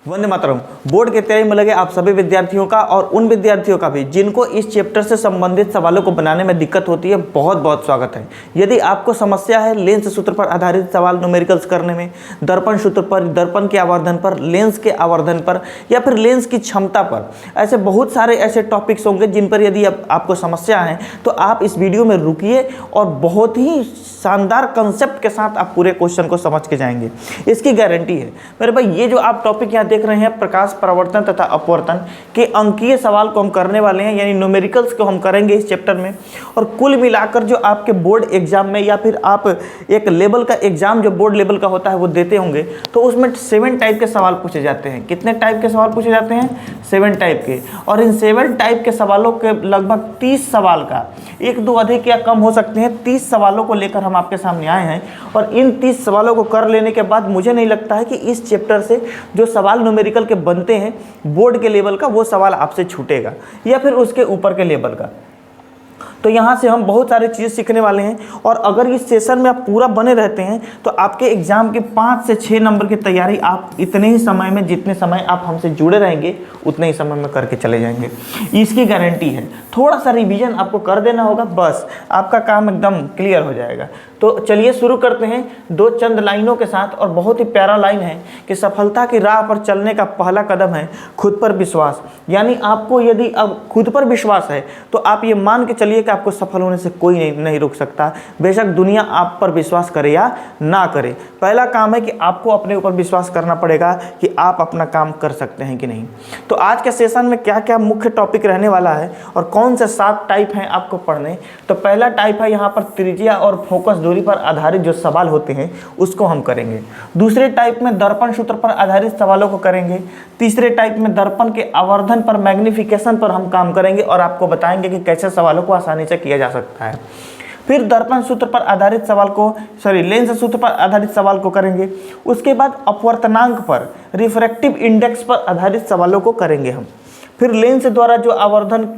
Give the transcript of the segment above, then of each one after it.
Vande Mataram. Board की तैयारी में लगे आप सभी विद्यार्थियों का और उन विद्यार्थियों का भी जिनको इस चैप्टर से संबंधित सवालों को बनाने में दिक्कत होती है, बहुत बहुत स्वागत है। यदि आपको समस्या है लेंस सूत्र पर आधारित सवाल न्यूमेरिकल्स करने में, दर्पण सूत्र पर, दर्पण के आवर्धन पर, लेंस के आवर्धन पर या फिर लेंस की क्षमता पर, ऐसे बहुत सारे ऐसे टॉपिक्स होंगे जिन पर यदि आपको समस्या है तो आप इस वीडियो में रुकिए और बहुत ही शानदार कंसेप्ट के साथ आप पूरे क्वेश्चन को समझ के जाएंगे, इसकी गारंटी है मेरे भाई। ये जो आप टॉपिक यहाँ देख रहे हैं प्रकाश परावर्तन तथा अपवर्तन के अंकीय सवाल को हम करने वाले हैं, यानी न्यूमेरिकल्स को हम करेंगे इस चैप्टर में। और कुल मिलाकर जो आपके बोर्ड एग्जाम में या फिर आप एक लेवल का एग्जाम जो बोर्ड लेवल का होता है वो देते होंगे तो उसमें 7 टाइप के सवाल पूछे जाते हैं। कितने टाइप के सवाल पूछे जाते हैं? 7 टाइप के। और इन 7 टाइप के सवालों के लगभग 30 सवाल का, 1-2 अधिक या कम हो सकते हैं, 30 सवालों को लेकर हम आपके सामने आए हैं। और इन 30 सवालों को कर लेने के बाद मुझे नहीं लगता है कि इस चैप्टर से जो सवाल न्यूमेरिकल के बनते हैं बोर्ड के लेवल का वो सवाल आपसे छूटेगा या फिर उसके ऊपर के लेवल का। तो यहाँ से हम बहुत सारी चीज़ सीखने वाले हैं और अगर इस सेशन में आप पूरा बने रहते हैं तो आपके एग्जाम के 5 से 6 नंबर की तैयारी आप इतने ही समय में, जितने समय आप हमसे जुड़े रहेंगे उतने ही समय में करके चले जाएंगे, इसकी गारंटी है। थोड़ा सा रिवीजन आपको कर देना होगा, बस आपका काम एकदम क्लियर हो जाएगा। तो चलिए शुरू करते हैं 2 चंद लाइनों के साथ। और बहुत ही प्यारा लाइन है कि सफलता की राह पर चलने का पहला कदम है खुद पर विश्वास। यानी आपको यदि अब खुद पर विश्वास है तो आप ये मान के चलिए कि आपको सफल होने से कोई नहीं रोक सकता, बेशक दुनिया आप पर विश्वास करे या ना करे। पहला काम है कि आपको अपने ऊपर विश्वास करना पड़ेगा कि आप अपना काम कर सकते हैं कि नहीं। तो आज के सेशन में क्या क्या मुख्य टॉपिक रहने वाला है और कौन से 7 टाइप हैं आपको पढ़ने। तो पहला टाइप है यहाँ पर त्रिज्या और फोकस दूरी पर आधारित जो सवाल होते हैं उसको हम करेंगे। दूसरे टाइप में दर्पण सूत्र पर आधारित सवालों को करेंगे। तीसरे टाइप में दर्पण के आवर्धन पर, मैग्निफिकेशन पर हम काम करेंगे और आपको बताएंगे कि कैसे सवालों को आसानी से किया जा सकता है। फिर दर्पण सूत्र पर आधारित सवाल को लेंस सूत्र पर आधारित सवाल को करेंगे। उसके बाद अपवर्तनांक पर, रिफ्रैक्टिव इंडेक्स पर आधारित सवालों को करेंगे हम। फिर लेंस द्वारा जो आवर्धन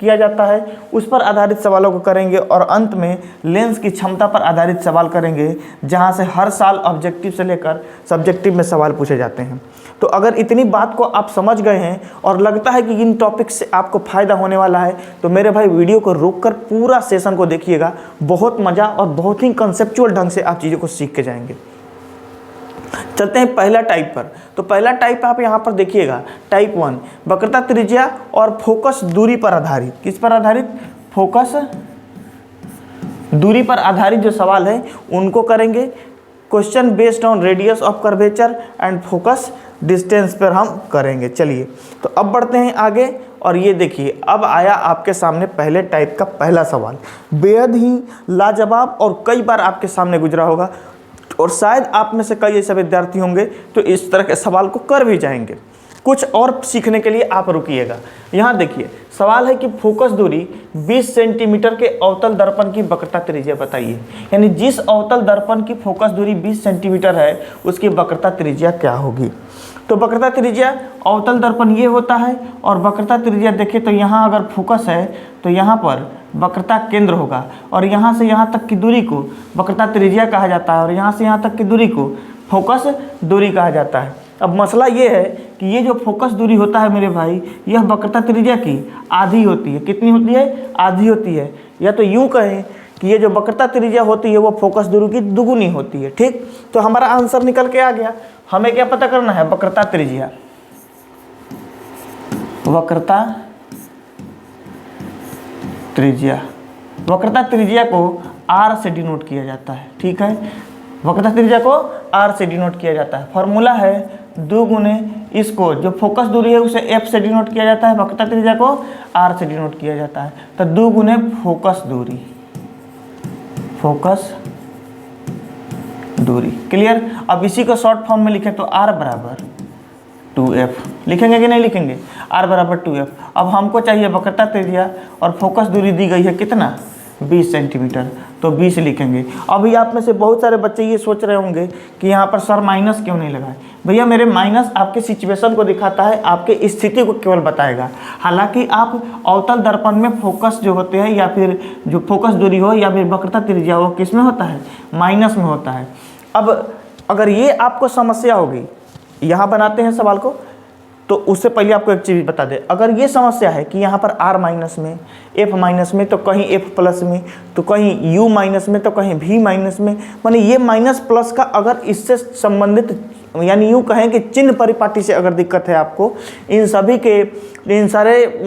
किया जाता है उस पर आधारित सवालों को करेंगे और अंत में लेंस की क्षमता पर आधारित सवाल करेंगे, जहां से हर साल ऑब्जेक्टिव से लेकर सब्जेक्टिव में सवाल पूछे जाते हैं। तो अगर इतनी बात को आप समझ गए हैं और लगता है कि इन टॉपिक से आपको फ़ायदा होने वाला है तो मेरे भाई वीडियो को रोककर पूरा सेशन को देखिएगा। बहुत मज़ा और बहुत ही कंसेप्चुअल ढंग से आप चीज़ों को सीख के जाएंगे। चलते हैं पहला टाइप पर। तो पहला टाइप आप यहाँ पर देखिएगा, टाइप 1 वक्रता त्रिज्या और फोकस दूरी पर आधारित। किस पर आधारित? फोकस दूरी पर आधारित जो सवाल है उनको करेंगे। Question based on radius of curvature and focus distance पर हम करेंगे। चलिए तो अब बढ़ते हैं आगे और ये देखिए अब आया आपके सामने पहले टाइप का पहला सवाल। बेहद ही लाजवाब और कई बार आपके सामने गुजरा होगा और शायद आप में से कई ऐसे विद्यार्थी होंगे तो इस तरह के सवाल को कर भी जाएंगे। कुछ और सीखने के लिए आप रुकिएगा। यहाँ देखिए सवाल है कि फोकस दूरी 20 सेंटीमीटर के अवतल दर्पण की वक्रता त्रिज्या बताइए। यानी जिस अवतल दर्पण की फोकस दूरी 20 सेंटीमीटर है उसकी वक्रता त्रिज्या क्या होगी। तो वक्रता त्रिज्या अवतल दर्पण ये होता है और वक्रता त्रिज्या देखिए तो यहाँ अगर फोकस है तो यहाँ पर वक्रता केंद्र होगा और यहाँ से यहाँ तक की दूरी को वक्रता त्रिज्या कहा जाता है और यहाँ से यहाँ तक की दूरी को फोकस दूरी कहा जाता है। अब मसला ये है कि ये जो फोकस दूरी होता है मेरे भाई, यह वक्रता त्रिज्या की आधी होती है। कितनी होती है? आधी होती है। या तो यूँ कहें कि ये जो वक्रता त्रिज्या होती है वो फोकस दूरी की दुगुनी होती है। ठीक, तो हमारा आंसर निकल के आ गया। हमें क्या पता करना है? वक्रता त्रिज्या। वक्रता त्रिज्या, वक्रता त्रिज्या को r से डिनोट किया जाता है। ठीक है, वक्रता त्रिज्या को r से डिनोट किया जाता है। फॉर्मूला है 2 गुने इसको जो फोकस दूरी है उसे f से डिनोट किया जाता है, वक्रता त्रिज्या को r से डिनोट किया जाता है। तो 2 गुने फोकस दूरी, फोकस दूरी। क्लियर? अब इसी को शॉर्ट फॉर्म में लिखें तो r बराबर 2f लिखेंगे कि नहीं लिखेंगे? r बराबर 2f। अब हमको चाहिए वक्रता त्रिज्या और फोकस दूरी दी गई है कितना? 20 सेंटीमीटर, तो 20 लिखेंगे। अभी आप में से बहुत सारे बच्चे ये सोच रहे होंगे कि यहाँ पर सर माइनस क्यों नहीं लगाए। भैया मेरे माइनस आपके सिचुएशन को दिखाता है, आपके स्थिति को केवल बताएगा। हालांकि आप अवतल दर्पण में फोकस जो होते हैं या फिर जो फोकस दूरी हो या फिर वक्रता त्रिज्या हो किस में होता है? माइनस में होता है। अब अगर ये आपको समस्या होगी, यहाँ बनाते हैं सवाल को, तो उससे पहले आपको एक चीज़ बता दें, अगर ये समस्या है कि यहाँ पर r माइनस में, f माइनस में, तो कहीं f प्लस में, तो कहीं u माइनस में, तो कहीं v माइनस में, माने ये माइनस प्लस का अगर इससे संबंधित, यानी यूँ कहें कि चिन्ह परिपाटी से अगर दिक्कत है आपको, इन सभी के, इन सारे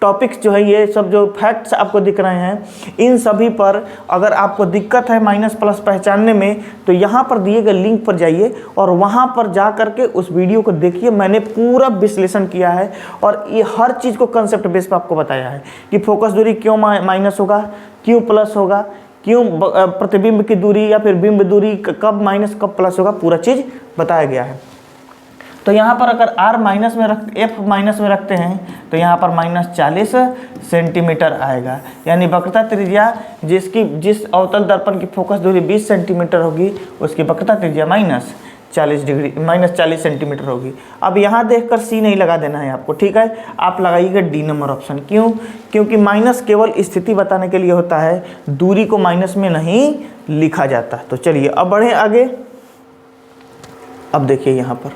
टॉपिक्स जो है, ये सब जो फैक्ट्स आपको दिख रहे हैं, इन सभी पर अगर आपको दिक्कत है माइनस प्लस पहचानने में, तो यहाँ पर दिए गए लिंक पर जाइए और वहाँ पर जा करके उस वीडियो को देखिए। मैंने पूरा विश्लेषण किया है और ये हर चीज़ को कंसेप्ट बेस पर आपको बताया है कि फोकस दूरी क्यों माइनस होगा, क्यों प्लस होगा, क्यों प्रतिबिंब की दूरी या फिर बिंब दूरी कब माइनस कब प्लस होगा, पूरा चीज़ बताया गया है। तो यहाँ पर अगर r माइनस में f माइनस में रखते हैं तो यहाँ पर -40 सेंटीमीटर आएगा, यानी वक्रता त्रिज्या जिस अवतल दर्पण की फोकस दूरी 20 सेंटीमीटर होगी उसकी वक्रता त्रिज्या -40 सेंटीमीटर होगी। अब यहाँ देखकर C नहीं लगा देना है आपको, ठीक है, आप लगाइएगा D नंबर ऑप्शन। क्यों? क्योंकि माइनस केवल स्थिति बताने के लिए होता है, दूरी को माइनस में नहीं लिखा जाता। तो चलिए अब बढ़ें आगे। अब देखिए यहाँ पर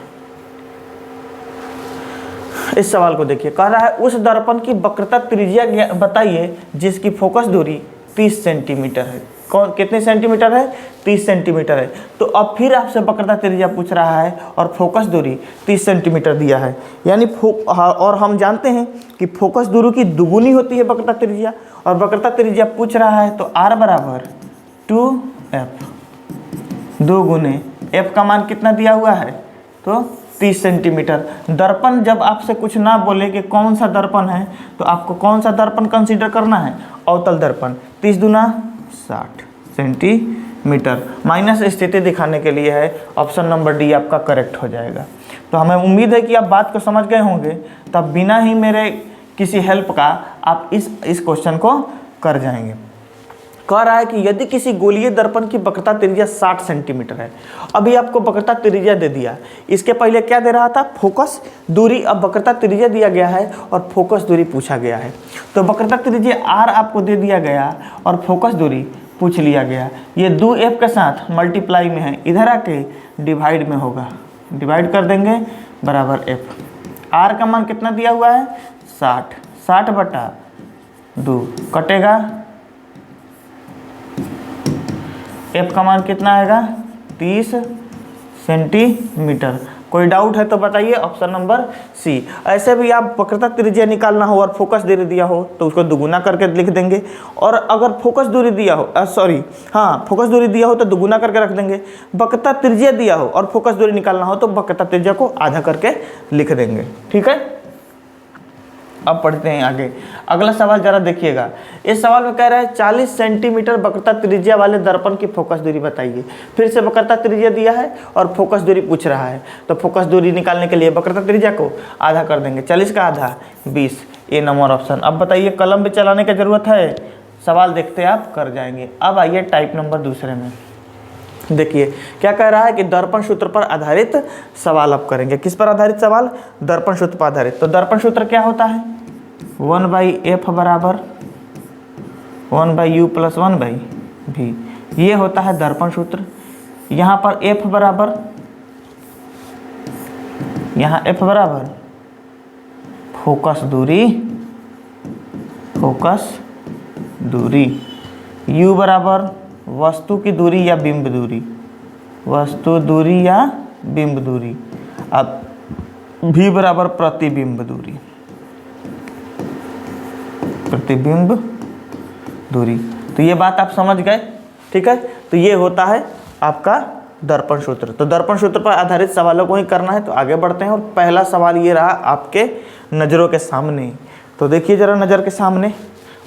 इस सवाल को देखिए, कह रहा है उस दर्पण की वक्रता त्रिज्या बताइए जिसकी फोकस दूरी 30 सेंटीमीटर है। कौन कितने सेंटीमीटर है? 30 सेंटीमीटर है। तो अब फिर आपसे वक्रता त्रिज्या पूछ रहा है और फोकस दूरी 30 सेंटीमीटर दिया है, यानी और हम जानते हैं कि फोकस दूरी की दुगुनी होती है वक्रता त्रिज्या, और वक्रता त्रिज्या पूछ रहा है तो r बराबर 2f, 2 गुने f का मान कितना दिया हुआ है, तो 30 सेंटीमीटर। दर्पण जब आपसे कुछ ना बोले कि कौन सा दर्पण है, तो आपको कौन सा दर्पण कंसीडर करना है, अवतल दर्पण। 30 दूना 60 सेंटीमीटर। माइनस स्थिति दिखाने के लिए है, ऑप्शन नंबर डी आपका करेक्ट हो जाएगा। तो हमें उम्मीद है कि आप बात को समझ गए होंगे, तब बिना ही मेरे किसी हेल्प का आप इस क्वेश्चन को कर जाएंगे। कह रहा है कि यदि किसी गोलीय दर्पण की वक्रता त्रिज्या 60 सेंटीमीटर है, अभी आपको वक्रता त्रिज्या दे दिया, इसके पहले क्या दे रहा था, फोकस दूरी। अब वक्रता त्रिज्या दिया गया है और फोकस दूरी पूछा गया है, तो वक्रता त्रिज्या r आपको दे दिया गया और फोकस दूरी पूछ लिया गया। ये 2f के साथ मल्टीप्लाई में है, इधर आके डिवाइड में होगा, डिवाइड कर देंगे बराबर f। r का मान कितना दिया हुआ है, 60, 60/2 कटेगा, f का मान कितना आएगा, 30 सेंटीमीटर। कोई डाउट है तो बताइए, ऑप्शन नंबर सी। ऐसे भी आप वक्रता त्रिज्या निकालना हो और फोकस दूरी दिया हो तो उसको दुगुना करके लिख देंगे, और अगर फोकस दूरी दिया हो फोकस दूरी दिया हो तो दुगुना करके रख देंगे। वक्रता त्रिज्या दिया हो और फोकस दूरी निकालना हो तो वक्रता त्रिज्या को आधा करके लिख देंगे, ठीक है। अब पढ़ते हैं आगे। अगला सवाल जरा देखिएगा। इस सवाल में कह रहा है 40 सेंटीमीटर वक्रता त्रिज्या वाले दर्पण की फोकस दूरी बताइए। फिर से वक्रता त्रिज्या दिया है और फोकस दूरी पूछ रहा है, तो फोकस दूरी निकालने के लिए वक्रता त्रिज्या को आधा कर देंगे। 40 का आधा 20, ए नंबर ऑप्शन। अब बताइए, कलम भी चलाने की जरूरत है, सवाल देखते आप कर जाएंगे। अब आइए टाइप नंबर दूसरे में। देखिए क्या कह रहा है कि दर्पण सूत्र पर आधारित सवाल अब करेंगे। किस पर आधारित सवाल, दर्पण सूत्र पर आधारित। तो दर्पण सूत्र क्या होता है, 1/f बराबर 1/u + 1/v, ये होता है दर्पण सूत्र। यहाँ पर f बराबर, यहाँ f बराबर फोकस दूरी, u बराबर वस्तु की दूरी या बिंब दूरी, वस्तु दूरी या बिंब दूरी। अब v बराबर प्रतिबिंब दूरी, प्रतिबिंब दूरी। तो ये बात आप समझ गए, ठीक है। तो ये होता है आपका दर्पण सूत्र। तो दर्पण सूत्र पर आधारित सवालों को ही करना है। तो आगे बढ़ते हैं और पहला सवाल ये रहा आपके नज़रों के सामने। तो देखिए जरा नज़र के सामने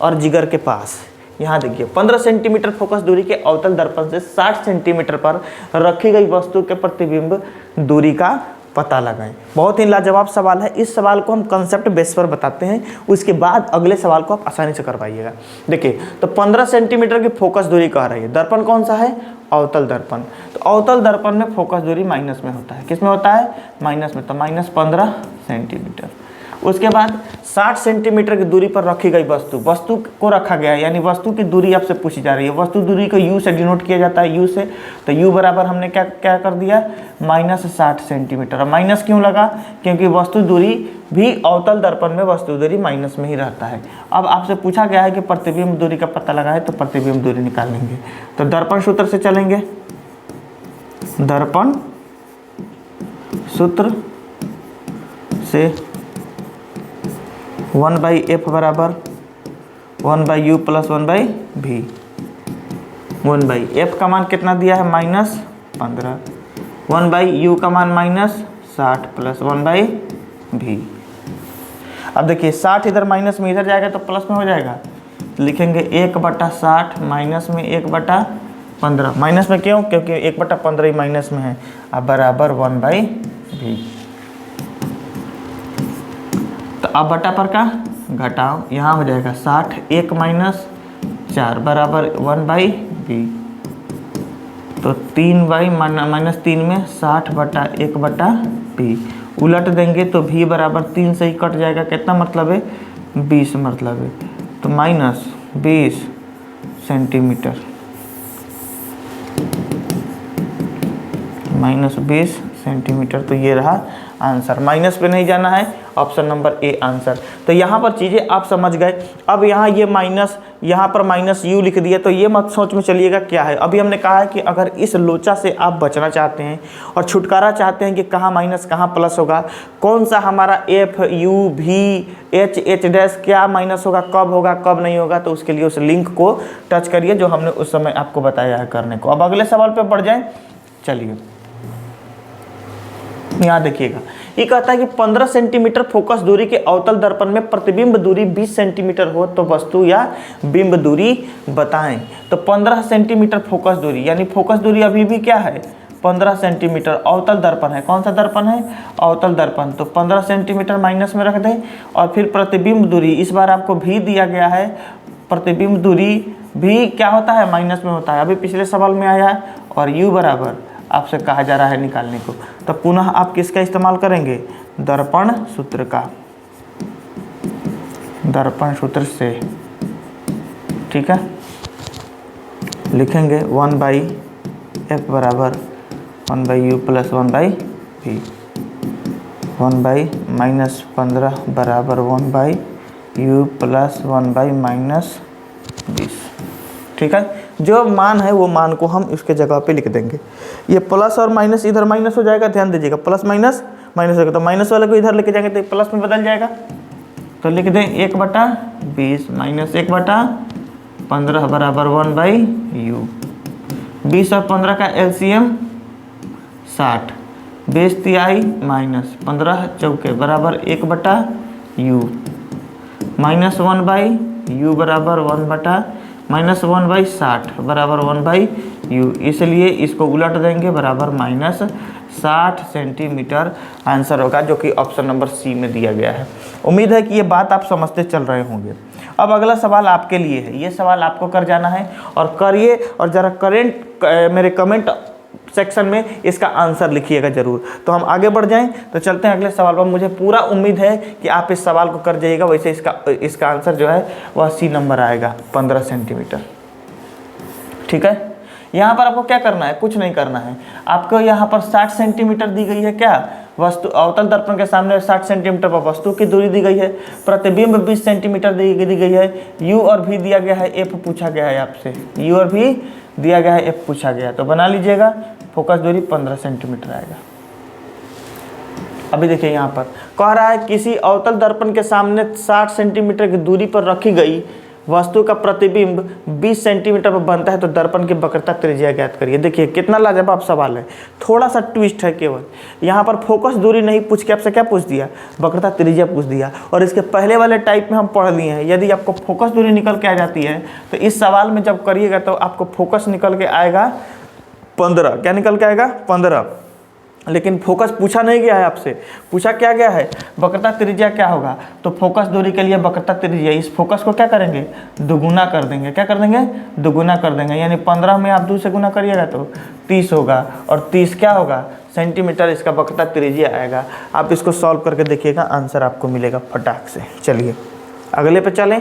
और जिगर के पास, यहाँ देखिए 15 सेंटीमीटर फोकस दूरी के अवतल दर्पण से 60 सेंटीमीटर पर रखी गई वस्तु के प्रतिबिंब दूरी का पता लगाएं। बहुत ही लाजवाब सवाल है। इस सवाल को हम कंसेप्ट बेस पर बताते हैं, उसके बाद अगले सवाल को आप आसानी से कर पाइएगा। देखिए तो 15 सेंटीमीटर की फोकस दूरी कह रही है। दर्पण कौन सा है, अवतल दर्पण। तो अवतल दर्पण में फोकस दूरी माइनस में होता है। किस में होता है, माइनस में। तो -15 सेंटीमीटर। उसके बाद 60 सेंटीमीटर की दूरी पर रखी गई वस्तु को रखा गया है, यानी वस्तु की दूरी आपसे पूछी जा रही है। वस्तु दूरी को u से डिनोट किया जाता है, u से, तो u बराबर हमने क्या क्या कर दिया, -60 सेंटीमीटर। अब माइनस क्यों लगा, क्योंकि वस्तु दूरी भी अवतल दर्पण में वस्तु दूरी माइनस में ही रहता है। अब आपसे पूछा गया है कि प्रतिबिंब दूरी का पता लगा है, तो प्रतिबिंब दूरी निकालेंगे। तो दर्पण सूत्र से चलेंगे, दर्पण सूत्र से 1/f बराबर 1/u प्लस 1/v। 1/f का मान कितना दिया है, -15। 1/u का मान -60 प्लस 1/v। अब देखिए 60 इधर माइनस में इधर जाएगा तो प्लस में हो जाएगा, लिखेंगे 1/60 माइनस में 1/15। माइनस में क्यों, क्योंकि 1/15 ही माइनस में है। अब बराबर 1/v। तो अब बटा पर का घटाओ, यहाँ हो जाएगा 60 1 - 4 बराबर 1/v। तो 3/-3 में 60/1/v। उलट देंगे तो v बराबर 3 से ही कट जाएगा, कितना मतलब है, 20 मतलब है। तो -20 सेंटीमीटर, -20 सेंटीमीटर। तो ये रहा आंसर, माइनस पे नहीं जाना है, ऑप्शन नंबर ए आंसर। तो यहाँ पर चीज़ें आप समझ गए। अब यहाँ ये माइनस, यहाँ पर -u लिख दिया, तो ये मत सोच में चलिएगा क्या है। अभी हमने कहा है कि अगर इस लोचा से आप बचना चाहते हैं और छुटकारा चाहते हैं कि कहाँ माइनस कहाँ प्लस होगा, कौन सा हमारा f u v h h dash क्या माइनस होगा, कब होगा कब नहीं होगा, तो उसके लिए उस लिंक को टच करिए जो हमने उस समय आपको बताया है करने को। अब अगले सवाल पर बढ़ जाएँ, चलिए यहाँ देखिएगा, ये कहता है कि 15 सेंटीमीटर फोकस दूरी के अवतल दर्पण में प्रतिबिंब दूरी 20 सेंटीमीटर हो तो वस्तु या बिंब दूरी बताएं। तो 15 सेंटीमीटर फोकस दूरी, यानी फोकस दूरी अभी भी क्या है, 15 सेंटीमीटर। अवतल दर्पण है, कौन सा दर्पण है, अवतल दर्पण। तो 15 सेंटीमीटर माइनस में रख दें, और फिर प्रतिबिंब दूरी, इस बार आपको भी दिया गया है, प्रतिबिंब दूरी भी क्या होता है, माइनस में होता है, अभी पिछले सवाल में आया है। और u बराबर आपसे कहा जा रहा है निकालने को, तो पुनः आप किसका इस्तेमाल करेंगे, दर्पण सूत्र का, दर्पण सूत्र से, ठीक है। लिखेंगे 1/f बराबर 1/u प्लस 1/v। 1/-15 बराबर 1/u प्लस 1/-20, ठीक है। जो मान है वो मान को हम इसके जगह पे लिख देंगे। ये प्लस और माइनस, इधर माइनस हो जाएगा, ध्यान दीजिएगा, प्लस माइनस माइनस होगा, तो माइनस वाले को इधर लेके जाएंगे तो प्लस में बदल जाएगा। तो लिख दें 1/20 माइनस 1/15 बराबर 1/u। 20 और 15 का एलसीएम 60, 20 तिहाई माइनस 15 चौके बराबर 1/u, माइनस 1/u बराबर 1/-1/60 बराबर 1/u। इसलिए इसको उलट देंगे, बराबर -60 सेंटीमीटर आंसर होगा, जो कि ऑप्शन नंबर सी में दिया गया है। उम्मीद है कि ये बात आप समझते चल रहे होंगे। अब अगला सवाल आपके लिए है, ये सवाल आपको कर जाना है और करिए, और ज़रा मेरे कमेंट सेक्शन में इसका आंसर लिखिएगा जरूर। तो हम आगे बढ़ जाएं, तो चलते हैं अगले सवाल पर। मुझे पूरा उम्मीद है कि आप इस सवाल को कर जाइएगा। वैसे इसका आंसर जो है वह सी नंबर आएगा, 15 सेंटीमीटर, ठीक है। यहाँ पर आपको क्या करना है, कुछ नहीं करना है आपको। यहाँ पर 60 सेंटीमीटर दी गई है, क्या वस्तु, अवतल दर्पण के सामने 60 सेंटीमीटर पर वस्तु की दूरी दी गई है, प्रतिबिंब 20 सेंटीमीटर दी गई है, u और v दिया गया है, f पूछा गया है आपसे, u और v दिया गया है, f पूछा गया। तो बना लीजिएगा, फोकस दूरी 15 सेंटीमीटर आएगा। अभी देखिए यहाँ पर कह रहा है किसी अवतल दर्पण के सामने 60 सेंटीमीटर की दूरी पर रखी गई वस्तु का प्रतिबिंब 20 सेंटीमीटर पर बनता है तो दर्पण की वक्रता त्रिज्या ज्ञात करिए। देखिए कितना लाजवाब सवाल है, थोड़ा सा ट्विस्ट है केवल। यहाँ पर फोकस दूरी नहीं पूछ के आपसे क्या पूछ दिया, वक्रता त्रिज्या पूछ दिया। और इसके पहले वाले टाइप में हम पढ़ लिए हैं, यदि आपको फोकस दूरी निकल के आ जाती है तो इस सवाल में जब करिएगा तो आपको फोकस निकल के आएगा 15, क्या निकल के आएगा 15, लेकिन फोकस पूछा नहीं गया है आपसे। पूछा क्या गया है, वक्रता त्रिज्या क्या होगा। तो फोकस दूरी के लिए वक्रता त्रिज्या, इस फोकस को क्या करेंगे, दुगुना कर देंगे। क्या कर देंगे, दुगुना कर देंगे। यानी 15 में आप 2 से गुना करिएगा तो 30 होगा, और 30 क्या होगा, सेंटीमीटर इसका वक्रता त्रिज्या आएगा। आप इसको सॉल्व करके देखिएगा, आंसर आपको मिलेगा फटाक से। चलिए अगले पे चलें।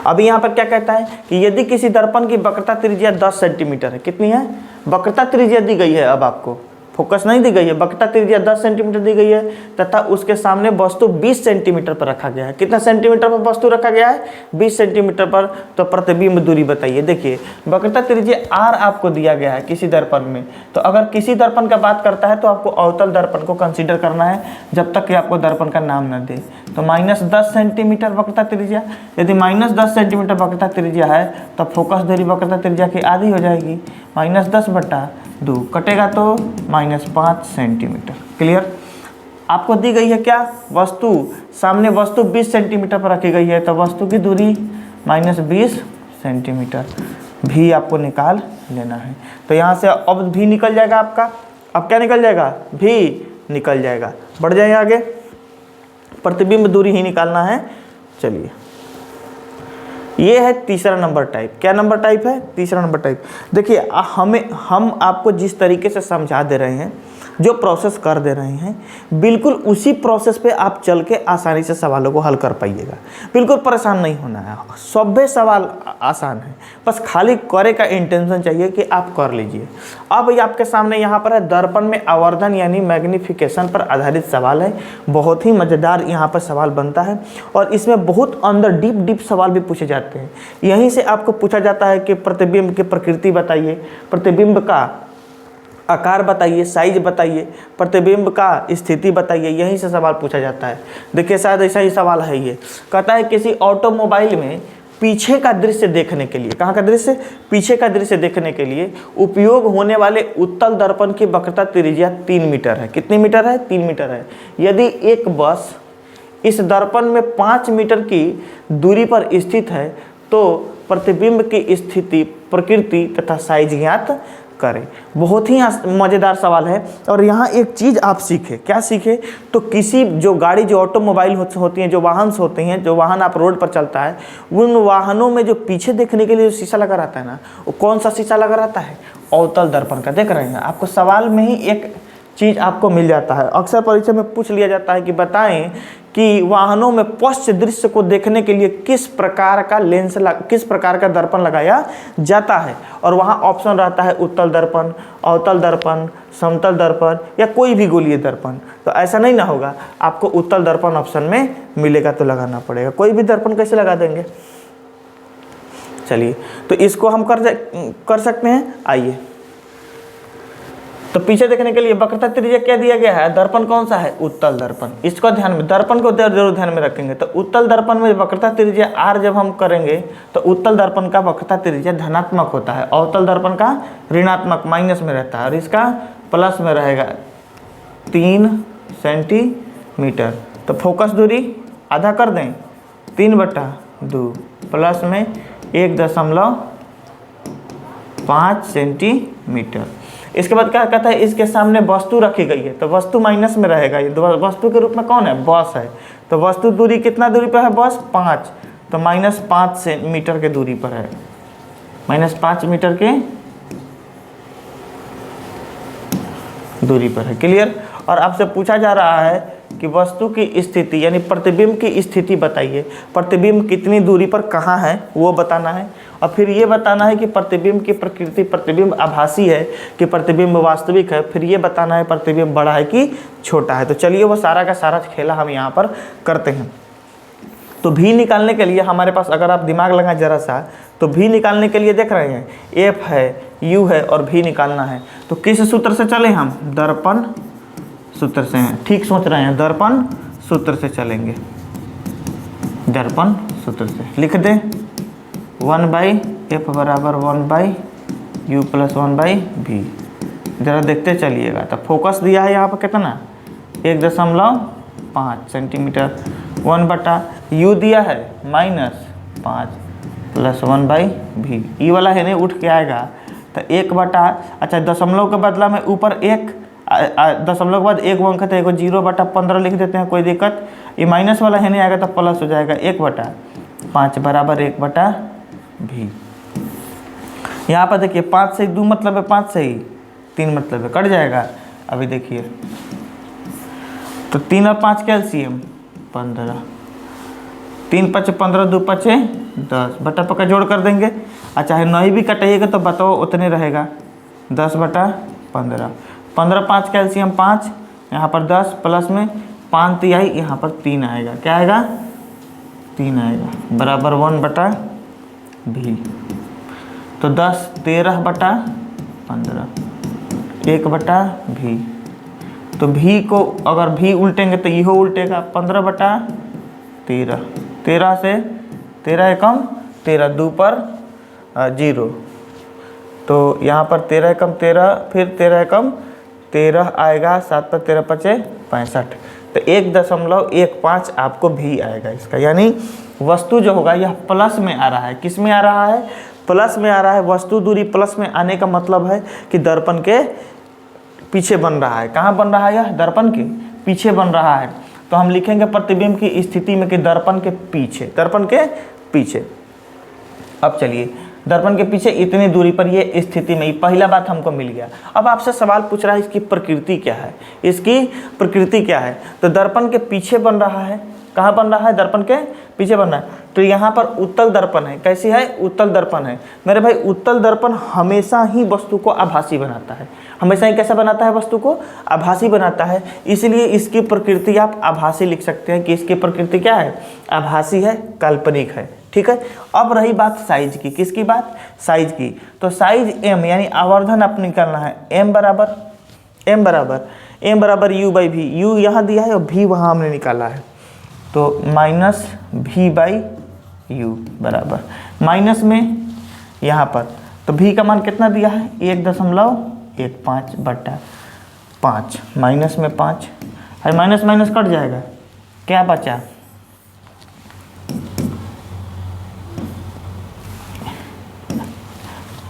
अभी यहाँ पर क्या कहता है कि यदि किसी दर्पण की वक्रता त्रिज्या 10 सेंटीमीटर है, कितनी है, वक्रता त्रिज्या दी गई है, अब आपको फोकस नहीं दी गई है, वक्रता त्रिज्या 10 सेंटीमीटर दी गई है, तथा उसके सामने वस्तु 20 सेंटीमीटर पर रखा गया है। कितना सेंटीमीटर पर वस्तु रखा गया है, 20 सेंटीमीटर पर। तो प्रतिबिंब दूरी बताइए। देखिए वक्रता त्रिज्या r आपको दिया गया है किसी दर्पण में, तो अगर किसी दर्पण का बात करता है तो आपको अवतल दर्पण को कंसीडर करना है जब तक कि आपको दर्पण का नाम न दे। तो -10 सेंटीमीटर वक्रता त्रिज्या, यदि -10 सेंटीमीटर वक्रता त्रिज्या है तो फोकस दूरी वक्रता त्रिज्या की आधी हो जाएगी, -10/2 कटेगा तो -5 सेंटीमीटर। क्लियर। आपको दी गई है क्या, वस्तु, सामने वस्तु 20 सेंटीमीटर पर रखी गई है, तो वस्तु की दूरी -20 सेंटीमीटर भी आपको निकाल लेना है। तो यहाँ से अब भी निकल जाएगा आपका, अब क्या निकल जाएगा, भी निकल जाएगा। बढ़ जाए आगे, प्रतिबिंब दूरी ही निकालना है। चलिए ये है तीसरा नंबर टाइप। क्या नंबर टाइप है, तीसरा नंबर टाइप। देखिए हम आपको जिस तरीके से समझा दे रहे हैं, जो प्रोसेस कर दे रहे हैं, बिल्कुल उसी प्रोसेस पे आप चल के आसानी से सवालों को हल कर पाइएगा। बिल्कुल परेशान नहीं होना है, सभी सवाल आसान है, बस खाली करे का इंटेंशन चाहिए कि आप कर लीजिए। अब ये आपके सामने यहाँ पर है दर्पण में आवर्धन यानी मैग्निफिकेशन पर आधारित सवाल है। बहुत ही मज़ेदार यहाँ पर सवाल बनता है और इसमें बहुत अंदर डीप सवाल भी पूछे जाते हैं। यहीं से आपको पूछा जाता है कि प्रतिबिंब की प्रकृति बताइए, प्रतिबिंब का आकार बताइए, साइज बताइए, प्रतिबिंब का स्थिति बताइए, यहीं से सवाल पूछा जाता है। देखिए शायद ऐसा ही सवाल है। ये कहता है किसी ऑटोमोबाइल में पीछे का दृश्य देखने के लिए, कहाँ का दृश्य, पीछे का दृश्य देखने के लिए उपयोग होने वाले उत्तल दर्पण की वक्रता त्रिज्या 3 मीटर है। कितनी मीटर है, 3 मीटर है। यदि एक बस इस दर्पण में 5 मीटर की दूरी पर स्थित है तो प्रतिबिंब की स्थिति, प्रकृति तथा साइज ज्ञात करें। बहुत ही मज़ेदार सवाल है। और यहाँ एक चीज़ आप सीखें, क्या सीखें, तो किसी जो गाड़ी, जो ऑटोमोबाइल होती हैं, जो वाहन होते हैं, जो वाहन आप रोड पर चलता है, उन वाहनों में जो पीछे देखने के लिए जो शीशा लगा रहता है ना, वो कौन सा शीशा लगा रहता है, अवतल दर्पण का। देख रहे हैं, आपको सवाल में ही एक चीज़ आपको मिल जाता है। अक्सर परीक्षा में पूछ लिया जाता है कि बताएं कि वाहनों में पश्च दृश्य को देखने के लिए किस प्रकार का लेंस, किस प्रकार का दर्पण लगाया जाता है, और वहाँ ऑप्शन रहता है उत्तल दर्पण, अवतल दर्पण, समतल दर्पण या कोई भी गोलीय दर्पण। तो ऐसा नहीं ना होगा, आपको उत्तल दर्पण ऑप्शन में मिलेगा तो लगाना पड़ेगा। कोई भी दर्पण कैसे लगा देंगे। चलिए तो इसको हम कर सकते हैं। आइए, तो पीछे देखने के लिए वक्रता त्रिज्या क्या दिया गया है, दर्पण कौन सा है, उत्तल दर्पण। इसको ध्यान में, दर्पण को जरूर ध्यान में रखेंगे। तो उत्तल दर्पण में वक्रता त्रिज्या r जब हम करेंगे तो उत्तल दर्पण का वक्रता त्रिज्या धनात्मक होता है, अवतल दर्पण का ऋणात्मक माइनस में रहता है, और इसका प्लस में रहेगा 3 सेंटीमीटर। तो फोकस दूरी आधा कर दें, 3/2 प्लस में 1.5 सेंटीमीटर। इसके बाद क्या कहता है, इसके सामने वस्तु रखी गई है, तो वस्तु माइनस में रहेगा। ये वस्तु के रूप में कौन है, बस है। तो वस्तु दूरी कितना दूरी पर है, बस 5, तो -5 सेंटीमीटर के दूरी पर है, -5 मीटर के दूरी पर है। क्लियर। और आपसे पूछा जा रहा है कि वस्तु की स्थिति यानी प्रतिबिंब की स्थिति बताइए, प्रतिबिंब कितनी दूरी पर कहाँ है वो बताना है, और फिर ये बताना है कि प्रतिबिंब की प्रकृति, प्रतिबिंब आभासी है कि प्रतिबिंब वास्तविक है, फिर ये बताना है प्रतिबिंब बड़ा है कि छोटा है। तो चलिए वो सारा का सारा खेला हम यहाँ पर करते हैं। तो भी निकालने के लिए हमारे पास, अगर आप दिमाग लगाएं जरा सा, तो भी निकालने के लिए देख रहे हैं एफ है, यू है और भी निकालना है। तो किस सूत्र से चले हम, दर्पण सूत्र से हैं। ठीक सोच रहे हैं, दर्पण सूत्र से चलेंगे। दर्पण सूत्र से लिख दें 1/f बराबर 1/u + 1/v। ज़रा देखते चलिएगा। तो फोकस दिया है यहाँ पर कितना, 1.5 सेंटीमीटर, 1/u दिया है -5, +1/v। ई वाला है नहीं उठ के आएगा तो 1 अच्छा दशमलव के बदला में ऊपर 1 दशमलव के बाद 1 अंक है तो 0/15 लिख देते हैं, कोई दिक्कत। ये माइनस वाला है नहीं आएगा तो प्लस हो जाएगा 1/5 बराबर 1/v। यहाँ पर देखिए 5 से 2 मतलब है 5 से ही 3 मतलब है, कट जाएगा। अभी देखिए तो 3 और 5 कैल्शियम 15, 3 5 15, 2 5 10 बटा पक्का जोड़ कर देंगे। अच्छा है नहीं भी कटाइएगा तो बताओ उतने रहेगा 10/15, 15 5 कैल्शियम 5, यहाँ पर 10 प्लस में 5 तिहाई, यहाँ पर 3 आएगा, क्या आएगा 3 आएगा बराबर 1/v। तो 10 13/15 1/v। तो v को अगर v उल्टेंगे तो यहो उल्टेगा 15/13, 13 से 13 एकम 13, 2 पर 0, तो यहाँ पर 13 एकम 13, फिर 13 एकम 13 आएगा, 7 पर 13 5 65, तो 1.15 आपको भी आएगा इसका। यानी वस्तु जो होगा यह प्लस में आ रहा है। किस में आ रहा है? प्लस में आ रहा है। वस्तु दूरी प्लस में आने का मतलब है कि दर्पण के पीछे बन रहा है। कहाँ बन रहा है? यह दर्पण के पीछे बन रहा है। तो हम लिखेंगे प्रतिबिंब की स्थिति में कि दर्पण के पीछे, दर्पण के पीछे। अब चलिए दर्पण के पीछे इतनी दूरी पर ये स्थिति में, पहला बात हमको मिल गया। अब आपसे सवाल पूछ रहा है इसकी प्रकृति क्या है, इसकी प्रकृति क्या है? तो दर्पण के पीछे बन रहा है। कहाँ बन रहा है? दर्पण के पीछे बन रहा है। तो यहाँ पर उत्तल दर्पण है। कैसी है? उत्तल दर्पण है। मेरे भाई उत्तल दर्पण हमेशा ही वस्तु को आभासी बनाता है। हमेशा ही कैसा बनाता है? वस्तु को आभासी बनाता है। इसलिए इसकी प्रकृति आप आभासी लिख सकते हैं कि इसकी प्रकृति क्या है? आभासी है, काल्पनिक है। ठीक है। अब रही बात साइज की। किसकी बात? साइज की। तो साइज m यानी आवर्धन आप निकालना है। m बराबर u/v। u यहाँ दिया है और v वहाँ हमने निकाला है, तो -v/u बराबर माइनस में यहाँ पर, तो v का मान कितना दिया है? 1.15/5, माइनस में 5, अरे माइनस माइनस कट जाएगा, क्या बचा?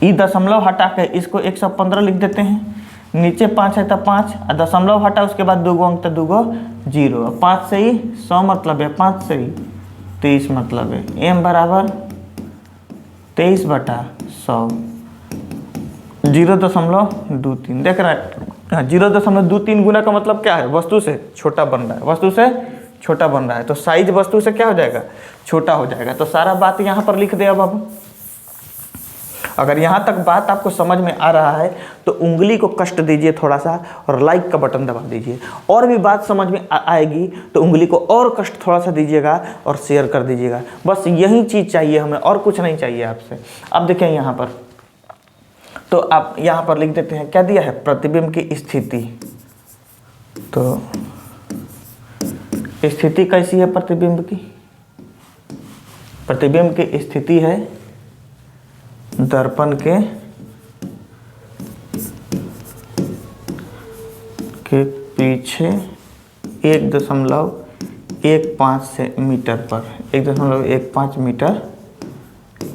ई दशमलव हटा के इसको 115 लिख देते हैं। नीचे 5 है तो 5, दशमलव हटा उसके बाद 2 अंक तो 2 0, 5 से ही 100 मतलब है, 5 से ही 23 मतलब है। m बराबर 23/100, 0.23। देख रहे हैं 0.23 गुना का मतलब क्या है? वस्तु से छोटा बन रहा है, वस्तु से छोटा बन रहा है। तो साइज वस्तु से क्या हो जाएगा? छोटा हो जाएगा। तो सारा बात यहाँ पर लिख दे। अब अगर यहाँ तक बात आपको समझ में आ रहा है तो उंगली को कष्ट दीजिए थोड़ा सा और लाइक का बटन दबा दीजिए। और भी बात समझ में आएगी तो उंगली को और कष्ट थोड़ा सा दीजिएगा और शेयर कर दीजिएगा। बस यही चीज़ चाहिए हमें, और कुछ नहीं चाहिए आपसे। अब देखें यहाँ पर, तो आप यहाँ पर लिख देते हैं, क्या दिया है? प्रतिबिंब की स्थिति। तो स्थिति कैसी है प्रतिबिंब की? प्रतिबिंब की स्थिति है दर्पण के पीछे 1.15 मीटर पर, 1.15 मीटर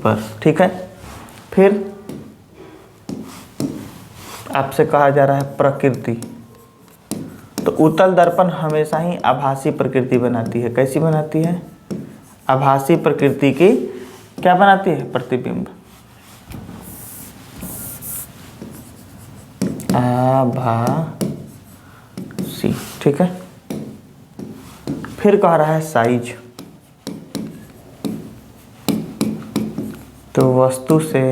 पर। ठीक है। फिर आपसे कहा जा रहा है प्रकृति। तो उत्तल दर्पण हमेशा ही आभासी प्रकृति बनाती है। कैसी बनाती है? आभासी प्रकृति की क्या बनाती है? प्रतिबिंब। आभासी। ठीक है। फिर कह रहा है साइज। तो वस्तु से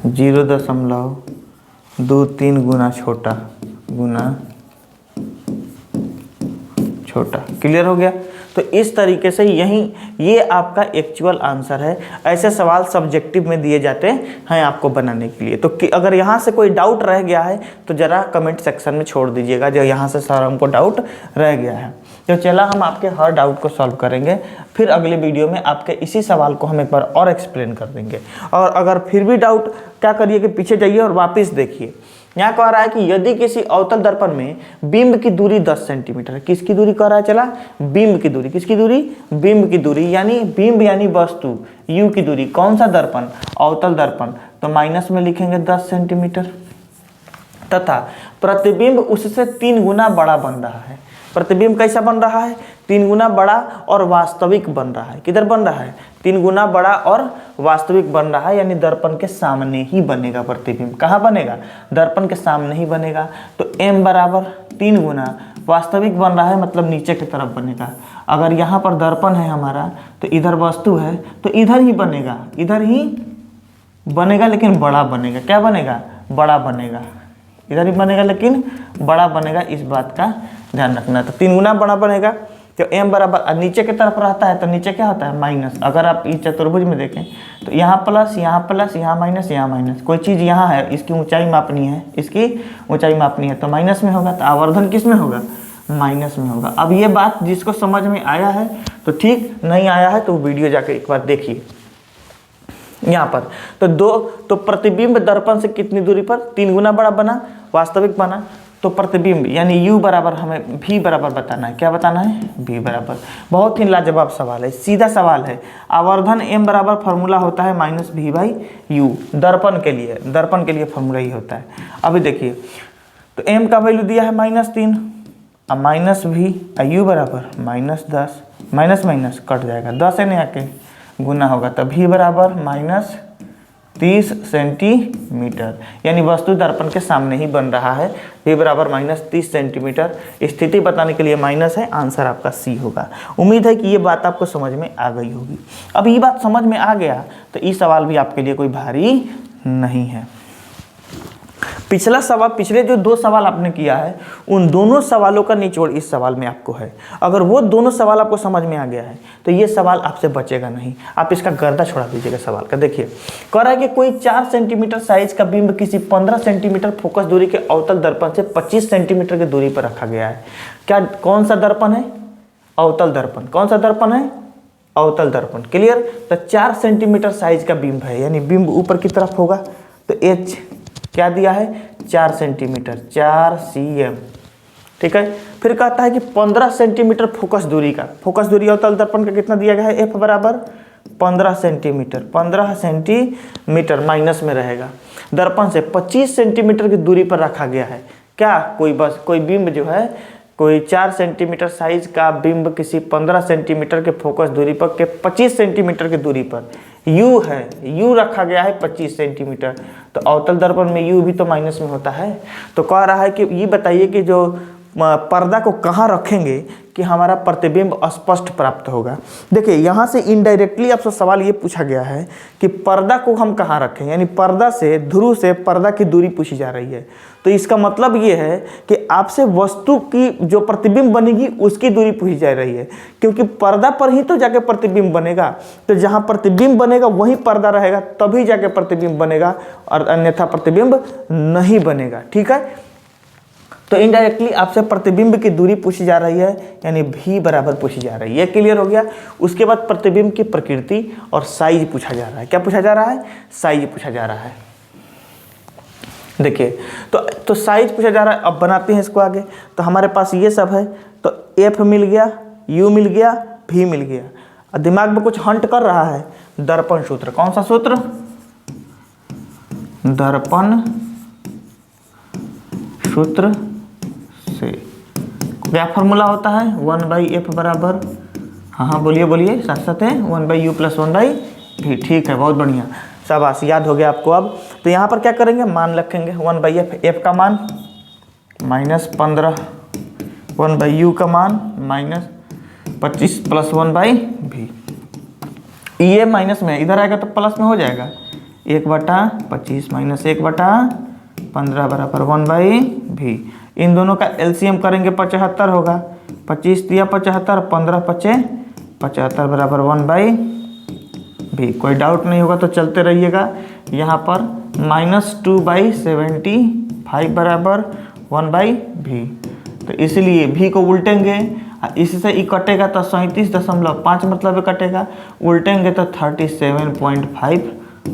0.23 गुना छोटा, क्लियर हो गया? तो इस तरीके से ये आपका एक्चुअल आंसर है। ऐसे सवाल सब्जेक्टिव में दिए जाते हैं आपको बनाने के लिए। तो अगर यहाँ से कोई डाउट रह गया है तो ज़रा कमेंट सेक्शन में छोड़ दीजिएगा, जो यहाँ से सर हमको डाउट रह गया है। तो चला हम आपके हर डाउट को सॉल्व करेंगे। फिर अगले वीडियो में आपके इसी सवाल को हम एक बार और एक्सप्लेन कर देंगे। और अगर फिर भी डाउट, क्या करिए कि पीछे जाइए और वापस देखिए यहाँ कह रहा है कि यदि किसी अवतल दर्पण में बिंब की दूरी 10 सेंटीमीटर है, किसकी दूरी कह रहा है, चला बिंब की दूरी, किसकी दूरी, बिंब की दूरी, यानी बिंब यानी वस्तु यू की दूरी, कौन सा दर्पण, अवतल दर्पण, तो माइनस में लिखेंगे 10 सेंटीमीटर, तथा प्रतिबिंब उससे 3 गुना बड़ा बन रहा है। प्रतिबिंब कैसा बन रहा है, 3 गुना बड़ा और वास्तविक बन रहा है। किधर बन रहा है, 3 गुना बड़ा और वास्तविक बन रहा है, यानी दर्पण के सामने ही बनेगा प्रतिबिंब। कहाँ बनेगा, दर्पण के सामने ही बनेगा। तो m बराबर 3 गुना वास्तविक बन रहा है, मतलब नीचे की तरफ बनेगा। अगर यहाँ पर दर्पण है हमारा तो इधर वस्तु है तो इधर ही बनेगा, इधर ही बनेगा, लेकिन बड़ा बनेगा। क्या बनेगा, बड़ा बनेगा, इधर ही बनेगा लेकिन बड़ा बनेगा, इस बात का ध्यान रखना। तो 3 गुना बड़ा बनेगा। तो m बराबर नीचे की तरफ रहता है तो नीचे क्या होता है, माइनस। अगर आप इस चतुर्भुज में देखें तो यहाँ प्लस, यहाँ माइनस, यहाँ माइनस, कोई चीज़ यहाँ है, इसकी ऊंचाई मापनी है, इसकी ऊंचाई मापनी है तो माइनस में होगा। तो आवर्धन किस में होगा, माइनस में होगा। अब ये बात जिसको समझ में आया है तो ठीक, नहीं आया है तो वीडियो जाकर एक बार देखिए। यहाँ पर तो प्रतिबिंब दर्पण से कितनी दूरी पर, 3 गुना बड़ा बना, वास्तविक बना। तो प्रतिबिंब यानी u बराबर हमें v बराबर बताना है। क्या बताना है, v बराबर। बहुत ही लाजवाब सवाल है, सीधा सवाल है। आवर्धन m बराबर फॉर्मूला होता है -v/u, दर्पण के लिए फॉर्मूला ही होता है। अभी देखिए तो m का वैल्यू दिया है -3, अब -v, u बराबर -10, माइनस माइनस कट जाएगा, 10 है नहीं आके गुना होगा, तो v बराबर -30 सेंटीमीटर, यानी वस्तु दर्पण के सामने ही बन रहा है। v बराबर -30 सेंटीमीटर। स्थिति बताने के लिए माइनस है, आंसर आपका सी होगा। उम्मीद है कि ये बात आपको समझ में आ गई होगी। अब ये बात समझ में आ गया तो ये सवाल भी आपके लिए कोई भारी नहीं है। पिछला सवाल, पिछले जो 2 सवाल आपने किया है उन दोनों सवालों का निचोड़ इस सवाल में आपको है। अगर वो दोनों सवाल आपको समझ में आ गया है तो ये सवाल आपसे बचेगा नहीं, आप इसका गर्दा छोड़ा दीजिएगा सवाल का। देखिए कह रहा है कि कोई 4 सेंटीमीटर साइज का बिंब किसी 15 सेंटीमीटर फोकस दूरी के अवतल दर्पण से 25 सेंटीमीटर की दूरी पर रखा गया है। क्या, कौन सा दर्पण है, अवतल दर्पण। कौन सा दर्पण है, अवतल दर्पण। क्लियर। तो 4 सेंटीमीटर साइज का बिंब है, यानी बिंब ऊपर की तरफ होगा। तो h क्या दिया है, 4 सेंटीमीटर, 4 cm, ठीक है। फिर कहता है कि 15 सेंटीमीटर फोकस दूरी का, फोकस दूरी अवतल दर्पण का कितना दिया गया है, f बराबर 15 सेंटीमीटर, 15 सेंटीमीटर माइनस में रहेगा। दर्पण से 25 सेंटीमीटर की दूरी पर रखा गया है। क्या, कोई बिंब जो है, कोई 4 सेंटीमीटर साइज का बिंब किसी 15 सेंटीमीटर के फोकस दूरी पर के 25 सेंटीमीटर की दूरी पर, u है, u रखा गया है 25 सेंटीमीटर। तो अवतल दर्पण में u भी तो माइनस में होता है। तो कह रहा है कि ये बताइए कि जो पर्दा को कहाँ रखेंगे कि हमारा प्रतिबिंब स्पष्ट प्राप्त होगा। देखिए यहाँ से इनडायरेक्टली आपसे सवाल ये पूछा गया है कि पर्दा को हम कहाँ रखें, यानी पर्दा से, ध्रुव से पर्दा की दूरी पूछी जा रही है। तो इसका मतलब ये है कि आपसे वस्तु की जो प्रतिबिंब बनेगी उसकी दूरी पूछी जा रही है, क्योंकि पर्दा पर ही तो जाके प्रतिबिंब बनेगा। तो जहाँ प्रतिबिंब बनेगा वहीं पर्दा रहेगा, तभी जाके प्रतिबिंब बनेगा, और अन्यथा प्रतिबिंब नहीं बनेगा। ठीक है। तो इनडायरेक्टली आपसे प्रतिबिंब की दूरी पूछी जा रही है, यानी v बराबर पूछी जा रही है। ये क्लियर हो गया। उसके बाद प्रतिबिंब की प्रकृति और साइज पूछा जा रहा है। क्या पूछा जा रहा है, साइज पूछा जा रहा है। देखिए तो साइज पूछा जा रहा है। अब बनाते हैं इसको आगे। तो हमारे पास ये सब है, तो f मिल गया, u मिल गया, v मिल गया। और दिमाग में कुछ हंट कर रहा है, दर्पण सूत्र। कौन सा सूत्र, दर्पण सूत्र से क्या फॉर्मूला होता है, 1/f बराबर, हाँ बोलिए साथ साथ है, 1/u + 1/v। ठीक है, बहुत बढ़िया, शाबाश, याद हो गया आपको। अब तो यहाँ पर क्या करेंगे, मान रखेंगे 1/f, f का मान -15, 1/u का मान -25 + 1/v। ये माइनस में इधर आएगा तो प्लस में हो जाएगा, 1/25 - 1/15 बराबर 1/v। इन दोनों का एलसीएम करेंगे 75 होगा, 25 दिया 75, 15 × 75 बराबर 1/v। कोई डाउट नहीं होगा तो चलते रहिएगा। यहाँ पर -2/75 बराबर 1/v। तो इसलिए v को उल्टेंगे, इससे ही कटेगा तो 37.5 मतलब कटेगा, उल्टेंगे तो 37.5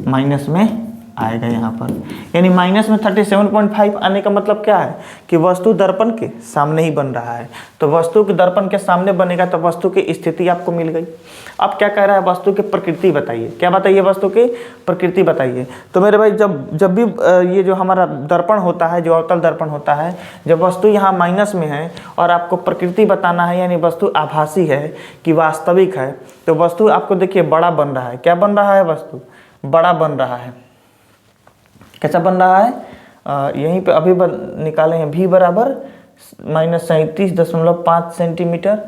माइनस में आएगा यहाँ पर। यानी माइनस में 37.5 आने का मतलब क्या है कि वस्तु दर्पण के सामने ही बन रहा है। तो वस्तु के दर्पण के सामने बनेगा तो वस्तु की स्थिति आपको मिल गई। अब क्या कह रहा है, वस्तु की प्रकृति बताइए। क्या बताइए, वस्तु की प्रकृति बताइए। तो मेरे भाई जब भी ये जो हमारा दर्पण होता है, जो अवतल दर्पण होता है, जब वस्तु यहाँ माइनस में है और आपको प्रकृति बताना है, यानी वस्तु आभासी है कि वास्तविक है, तो वस्तु आपको देखिए बड़ा बन रहा है। क्या बन रहा है, वस्तु बड़ा बन रहा है। कैसा बन रहा है, यहीं पे अभी निकाले हैं v बराबर -37.5 सेंटीमीटर।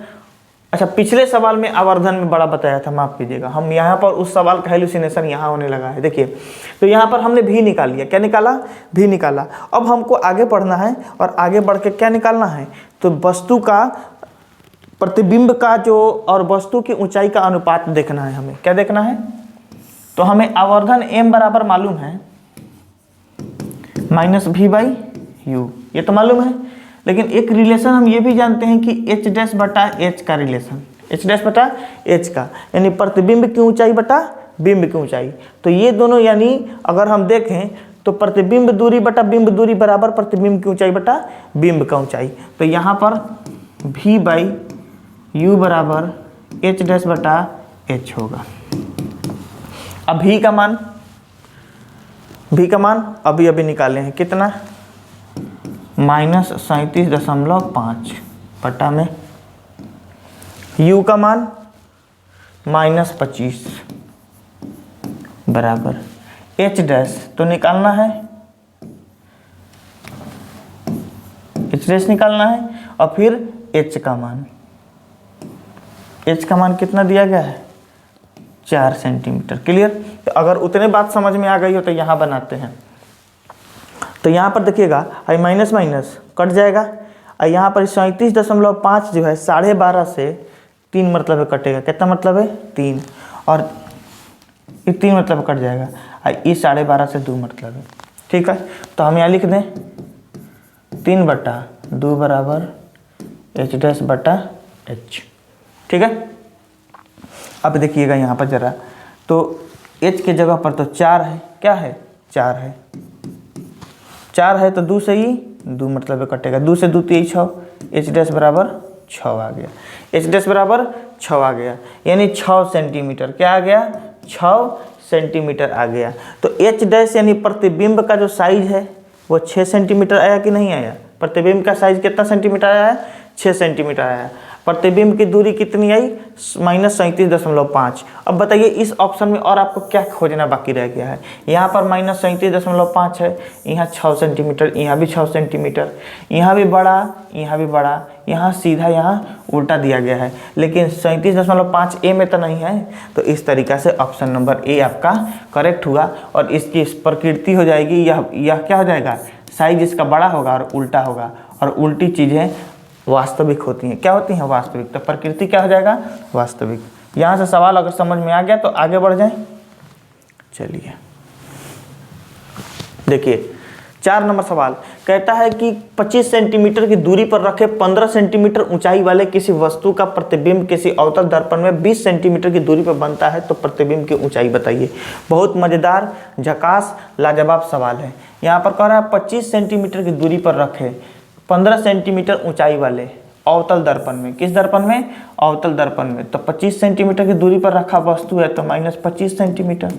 अच्छा, पिछले सवाल में आवर्धन में बड़ा बताया था, माफ कीजिएगा, हम यहाँ पर उस सवाल का हेलुसिनेशन यहाँ होने लगा है। देखिए, तो यहाँ पर हमने भी निकाल लिया। क्या निकाला, भी निकाला। अब हमको आगे बढ़ना है और आगे बढ़ के क्या निकालना है, तो वस्तु का प्रतिबिंब का जो और वस्तु की ऊंचाई का अनुपात देखना है हमें। क्या देखना है, तो हमें आवर्धन m बराबर मालूम है -v/u, ये तो मालूम है। लेकिन एक रिलेशन हम ये भी जानते हैं कि h डैश बटा h का रिलेशन, h डैश बटा h का, यानी प्रतिबिंब की ऊंचाई बटा बिंब की ऊंचाई। तो ये दोनों, यानी अगर हम देखें तो प्रतिबिंब दूरी बटा बिंब दूरी बराबर प्रतिबिंब की ऊंचाई बटा बिंब का ऊंचाई। तो यहाँ पर v/u बराबर h डैश बटा h होगा। अब v का मान अभी निकाले हैं, कितना, -37.5 बटा में u का मान -25 बराबर h डैश तो निकालना है, h डैश निकालना है और फिर h का मान कितना दिया गया है, 4 सेंटीमीटर। क्लियर। तो अगर उतने बात समझ में आ गई हो तो यहाँ बनाते हैं। तो यहाँ पर देखिएगा, आई माइनस माइनस कट जाएगा और यहाँ पर 37.5 जो है 12.5 से 3 मतलब कटेगा। कितना मतलब है, 3, और ये 3 मतलब कट जाएगा और ये 12.5 से 2 मतलब है। ठीक है, तो हम यहाँ लिख दें 3/2 बराबर h डैश बटा h। ठीक है, अब देखिएगा यहाँ पर जरा, तो h के जगह पर तो 4 है। क्या है, 4 है। 4 है तो 2 से ही 2 मतलब कटेगा, 2 से 2 3 6, h डैश बराबर 6 आ गया। h डैश बराबर 6 आ गया, यानी 6 सेंटीमीटर। क्या आ गया, 6 सेंटीमीटर आ गया। तो h डैश यानी प्रतिबिंब का जो साइज है वो 6 सेंटीमीटर आया कि नहीं आया। प्रतिबिंब का साइज कितना सेंटीमीटर आया है, 6 सेंटीमीटर आया। प्रतिबिंब की दूरी कितनी आई, -37.5। अब बताइए इस ऑप्शन में और आपको क्या खोजना बाकी रह गया है। यहाँ पर -37.5 है, यहाँ 6 सेंटीमीटर, यहाँ भी 6 सेंटीमीटर, यहाँ भी बड़ा, यहाँ भी बड़ा, यहाँ सीधा यहाँ उल्टा दिया गया है। लेकिन 37.5 ए में तो नहीं है। तो इस तरीक़ा से ऑप्शन नंबर ए आपका करेक्ट हुआ और इसकी प्रकृति हो जाएगी, यह क्या हो जाएगा, साइज इसका बड़ा होगा और उल्टा होगा। और उल्टी चीज़ें वास्तविक होती हैं। क्या होती हैं, वास्तविक। तो प्रकृति क्या हो जाएगा, वास्तविक। यहाँ से सवाल अगर समझ में आ गया तो आगे बढ़ जाएं। चलिए देखिए, 4 नंबर सवाल कहता है कि 25 सेंटीमीटर की दूरी पर रखे 15 सेंटीमीटर ऊंचाई वाले किसी वस्तु का प्रतिबिंब किसी अवतल दर्पण में 20 सेंटीमीटर की दूरी पर बनता है, तो प्रतिबिंब की ऊंचाई बताइए। बहुत मज़ेदार, झकास, लाजवाब सवाल है। यहाँ पर कह रहा है 25 सेंटीमीटर की दूरी पर रखे 15 सेंटीमीटर ऊंचाई वाले अवतल दर्पण में। किस दर्पण में, अवतल दर्पण में। तो 25 सेंटीमीटर की दूरी पर रखा वस्तु है तो -25 सेंटीमीटर,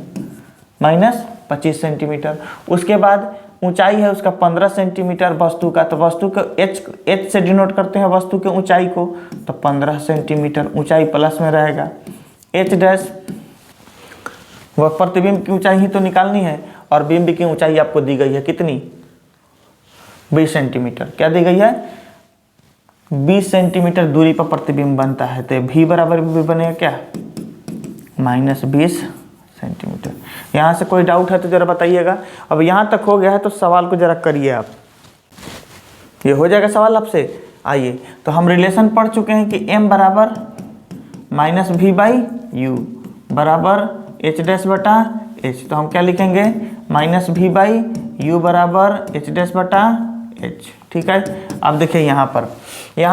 -25 सेंटीमीटर। उसके बाद ऊंचाई है उसका 15 सेंटीमीटर वस्तु का, तो वस्तु को h से डिनोट करते हैं वस्तु के ऊंचाई को, तो 15 सेंटीमीटर ऊंचाई प्लस में रहेगा। h डैश वह प्रतिबिंब की ऊंचाई ही तो निकालनी है और बिंब की ऊंचाई आपको दी गई है कितनी, 20 सेंटीमीटर। क्या दी गई है, 20 सेंटीमीटर दूरी पर प्रतिबिंब बनता है। तो v बराबर भी बनेगा क्या, -20 सेंटीमीटर। यहाँ से कोई डाउट है तो ज़रा बताइएगा। अब यहाँ तक हो गया है तो सवाल को ज़रा करिए आप, ये हो जाएगा सवाल आपसे। आइए, तो हम रिलेशन पढ़ चुके हैं कि m बराबर -v/u बराबर h डैश बटा h। तो हम क्या लिखेंगे, -v/u बराबर h डैश बटा h। ठीक है, अब देखिए यहाँ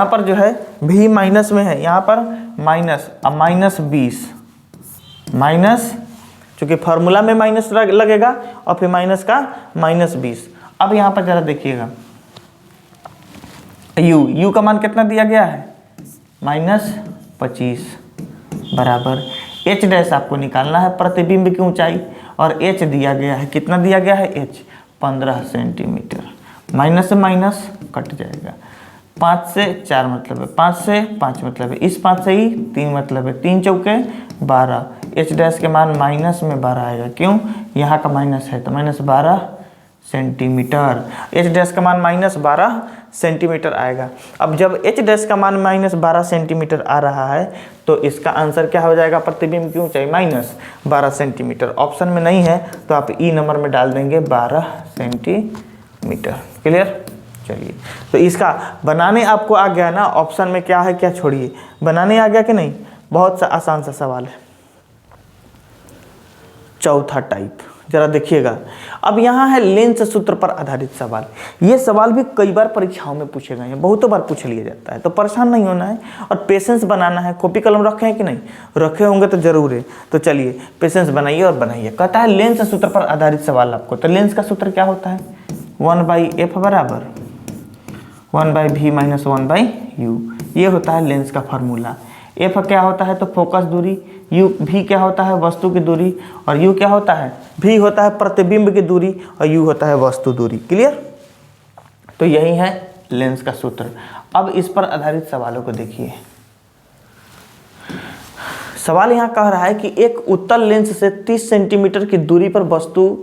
पर जो है v माइनस में है, यहाँ पर माइनस, अब -20 क्योंकि फार्मूला में माइनस लगेगा और फिर माइनस का -20। अब यहाँ पर जरा देखिएगा, u का मान कितना दिया गया है, -25 बराबर h डैश आपको निकालना है प्रतिबिंब की ऊंचाई, और h दिया गया है, कितना दिया गया है, h 15 सेंटीमीटर। माइनस से माइनस कट जाएगा, 5 से 4 मतलब है, 5 से 5 मतलब है, इस 5 से ही 3 मतलब है, 3 चौके 12। h डैश के मान माइनस में 12 आएगा, क्यों, यहाँ का माइनस है तो -12 सेंटीमीटर। h डैश का मान -12 सेंटीमीटर आएगा। अब जब h डैश का मान -12 सेंटीमीटर आ रहा है तो इसका आंसर क्या हो जाएगा, प्रतिबिंब की ऊंचाई -12 सेंटीमीटर। ऑप्शन में नहीं है तो आप ई नंबर में डाल देंगे 12 सेंटीमीटर। क्लियर। चलिए, तो इसका बनाने आपको आ गया ना, ऑप्शन में क्या है क्या छोड़िए, बनाने आ गया कि नहीं, बहुत सा आसान सा सवाल है। चौथा टाइप जरा देखिएगा, अब यहाँ है लेंस सूत्र पर आधारित सवाल। ये सवाल भी कई बार परीक्षाओं में पूछे गए हैं, बहुतों बार पूछ लिया जाता है, तो परेशान नहीं होना है और पेशेंस बनाना है। कॉपी कलम रखे हैं कि नहीं, रखे होंगे तो जरूर है। तो चलिए पेशेंस बनाइए और बनाइए। कहता है लेंस सूत्र पर आधारित सवाल आपको, तो लेंस का सूत्र क्या होता है, 1/f बराबर 1/v माइनस 1/u, ये होता है लेंस का फार्मूला। f क्या होता है, तो फोकस दूरी, u v क्या होता है, वस्तु की दूरी, और u क्या होता है, v होता है प्रतिबिंब की दूरी, और u होता है वस्तु दूरी। क्लियर। तो यही है लेंस का सूत्र। अब इस पर आधारित सवालों को देखिए। सवाल यहाँ कह रहा है कि एक उत्तल लेंस से 30 सेंटीमीटर की दूरी पर वस्तु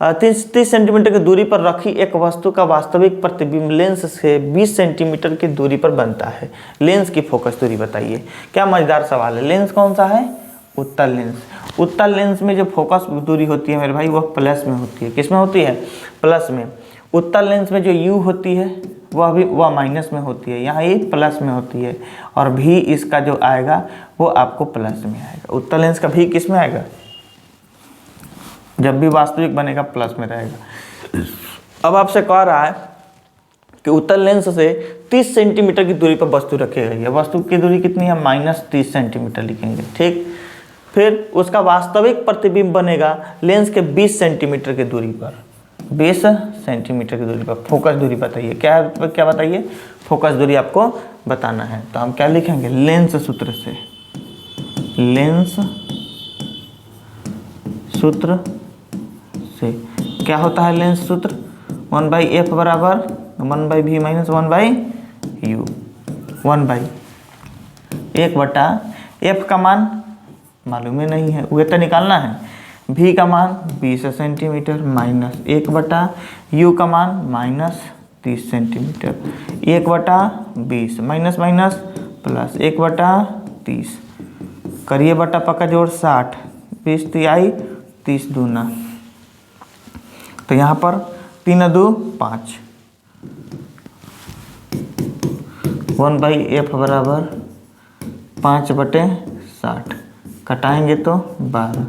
30 सेंटीमीटर की दूरी पर रखी एक वस्तु का वास्तविक प्रतिबिंब लेंस से 20 सेंटीमीटर की दूरी पर बनता है। लेंस की फोकस दूरी बताइए। क्या मजेदार सवाल है। लेंस कौन सा है, उत्तल लेंस। उत्तल लेंस में जो फोकस दूरी होती है मेरे भाई वह प्लस में होती है। किस में होती है, प्लस में। उत्तल लेंस में जो u होती है वह माइनस में होती है, यहाँ ये प्लस में होती है, और भी इसका जो आएगा वो आपको प्लस में आएगा। उत्तल लेंस का भी किस में आएगा, जब भी वास्तविक बनेगा प्लस में रहेगा। अब आपसे कह रहा है कि उत्तल लेंस से 30 सेंटीमीटर की दूरी पर वस्तु रखी गई है। वस्तु की दूरी कितनी है, -30 सेंटीमीटर लिखेंगे। ठीक, फिर उसका वास्तविक प्रतिबिंब बनेगा लेंस के 20 सेंटीमीटर की दूरी पर, 20 सेंटीमीटर की दूरी पर। फोकस दूरी बताइए, क्या बताइए, फोकस दूरी आपको बताना है। तो हम क्या लिखेंगे, लेंस सूत्र से, लेंस सूत्र से क्या होता है लेंस सूत्र, 1/f बराबर 1/v माइनस 1/u, 1/f का मान मालूम ही नहीं है, वह तो निकालना है। v का मान 20 सेंटीमीटर माइनस 1/u का मान -30 सेंटीमीटर, 1/20 माइनस माइनस प्लस 1/30, करिए बटा पक्का जोड़ 60, 20 तिहाई 30 दूना, तो यहाँ पर 3 2 5, 1/f बराबर 5/60, कटाएंगे तो 12,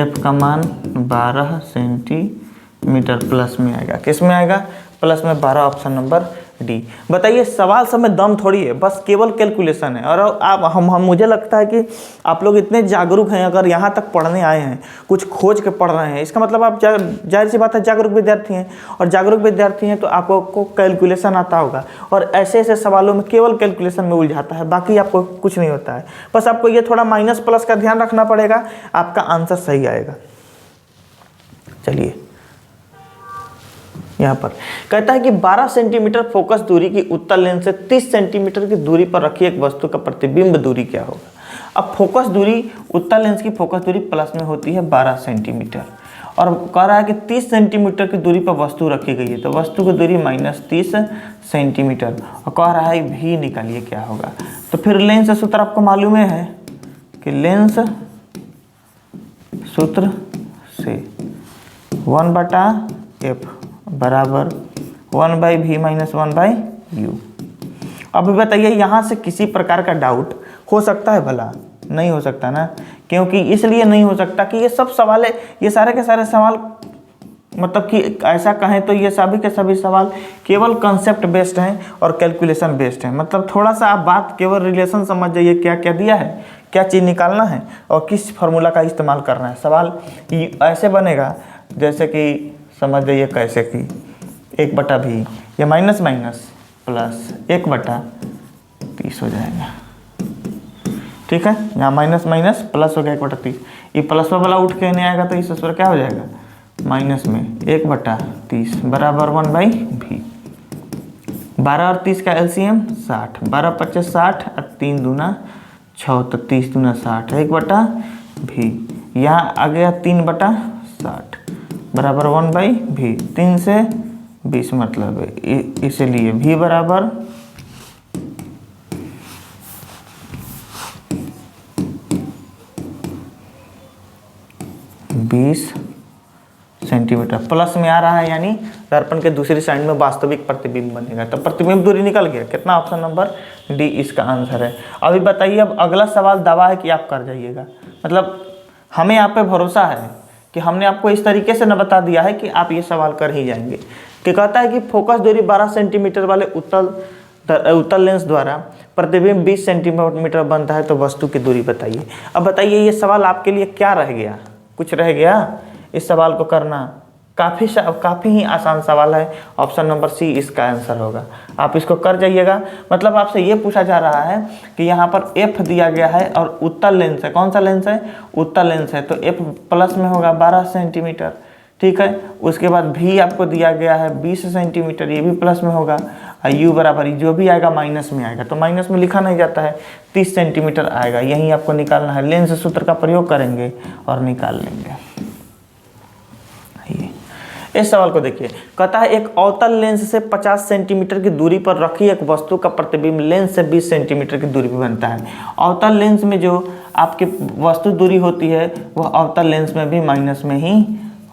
f का मान 12 सेंटीमीटर प्लस में आएगा। किस में आएगा, प्लस में 12, ऑप्शन नंबर डी। बताइए सवाल सब में दम थोड़ी है, बस केवल कैलकुलेशन है। और आप हम मुझे लगता है कि आप लोग इतने जागरूक हैं, अगर यहाँ तक पढ़ने आए हैं, कुछ खोज के पढ़ रहे हैं, इसका मतलब आप जाहिर सी बात है जागरूक विद्यार्थी हैं। और जागरूक विद्यार्थी हैं तो आपको कैलकुलेशन आता होगा, और ऐसे ऐसे सवालों में केवल कैलकुलेशन में उलझाता है, बाकी आपको कुछ नहीं होता है। बस आपको ये थोड़ा माइनस प्लस का ध्यान रखना पड़ेगा, आपका आंसर सही आएगा। चलिए यहाँ पर कहता है कि 12 सेंटीमीटर फोकस दूरी की उत्तल लेंस से 30 सेंटीमीटर की दूरी पर रखी एक वस्तु का प्रतिबिंब दूरी क्या होगा। अब फोकस दूरी, उत्तल लेंस की फोकस दूरी प्लस में होती है 12 सेंटीमीटर, और कह रहा है कि 30 सेंटीमीटर की दूरी पर वस्तु रखी गई है, तो वस्तु की दूरी -30 सेंटीमीटर, और कह रहा है भी निकालिए क्या होगा। तो फिर लेंस सूत्र आपको मालूम है कि लेंस सूत्र से 1/f बराबर 1/v माइनस 1/u। अब बताइए यहाँ से किसी प्रकार का डाउट हो सकता है भला, नहीं हो सकता ना, क्योंकि इसलिए नहीं हो सकता कि ये सब सवाल है, ये सारे के सारे सवाल मतलब कि ऐसा कहें तो ये सभी के सभी सवाल केवल कंसेप्ट बेस्ड हैं और कैलकुलेशन बेस्ड हैं। मतलब थोड़ा सा आप बात केवल रिलेशन समझ जाइए, क्या क्या दिया है, क्या चीज़ निकालना है और किस फार्मूला का इस्तेमाल करना है। सवाल ऐसे बनेगा जैसे कि समझ जाइए कैसे कि 1/भी ये माइनस माइनस प्लस 1/30 हो जाएगा। ठीक है, यहाँ माइनस माइनस प्लस हो गया 1/30। ये प्लस वाला उठ के नहीं आएगा तो इस पर क्या हो जाएगा, माइनस में 1/30 बराबर 1/v। 12 और 30 का एलसीएम 60, 12 × 25 60 और 3 दूना 6, तो 30 दूना 60 1/v। यहाँ आ गया 3/60 बराबर 1/v। 3 से 20 मतलब इसलिए v बराबर 20 सेंटीमीटर। प्लस में आ रहा है यानी दर्पण के दूसरी साइड में वास्तविक प्रतिबिंब बनेगा। तो प्रतिबिंब दूरी निकल गया। कितना, ऑप्शन नंबर डी इसका आंसर है। अभी बताइए, अब अगला सवाल दवा है कि आप कर जाइएगा। मतलब हमें आप पे भरोसा है कि हमने आपको इस तरीके से न बता दिया है कि आप ये सवाल कर ही जाएंगे। कि कहता है कि फोकस दूरी 12 सेंटीमीटर वाले उत्तल लेंस द्वारा प्रतिबिंब 20 सेंटीमीटर बनता है, तो वस्तु की दूरी बताइए। अब बताइए ये सवाल आपके लिए क्या रह गया, कुछ रह गया? इस सवाल को करना काफ़ी ही आसान सवाल है। ऑप्शन नंबर सी इसका आंसर होगा। आप इसको कर जाइएगा। मतलब आपसे ये पूछा जा रहा है कि यहाँ पर एफ दिया गया है और उत्तल लेंस है। कौन सा लेंस है? उत्तल लेंस है। तो एफ प्लस में होगा 12 सेंटीमीटर। ठीक है, उसके बाद भी आपको दिया गया है 20 सेंटीमीटर, ये भी प्लस में होगा। और यू बराबर जो भी आएगा माइनस में आएगा। तो माइनस में लिखा नहीं जाता है, 30 सेंटीमीटर आएगा। यही आपको निकालना है। लेंस सूत्र का प्रयोग करेंगे और निकाल लेंगे। इस सवाल को देखिए, कहता है एक अवतल लेंस से 50 सेंटीमीटर की दूरी पर रखी एक वस्तु का प्रतिबिंब लेंस से 20 सेंटीमीटर की दूरी पर बनता है। अवतल लेंस में जो आपकी वस्तु दूरी होती है वह अवतल लेंस में भी माइनस में ही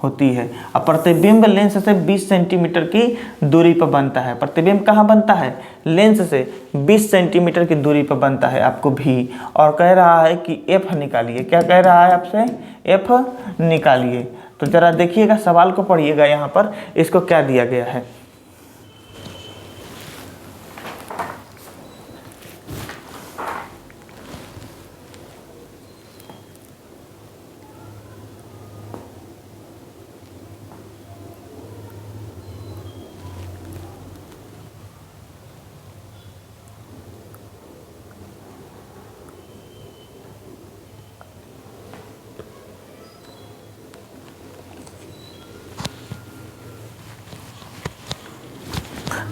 होती है। और प्रतिबिंब लेंस से 20 सेंटीमीटर की दूरी पर बनता है। प्रतिबिंब कहाँ बनता है? लेंस से 20 सेंटीमीटर की दूरी पर बनता है आपको भी। और कह रहा है कि एफ निकालिए। क्या कह रहा है आपसे? एफ निकालिए। तो जरा देखिएगा, सवाल को पढ़िएगा। यहाँ पर इसको क्या दिया गया है।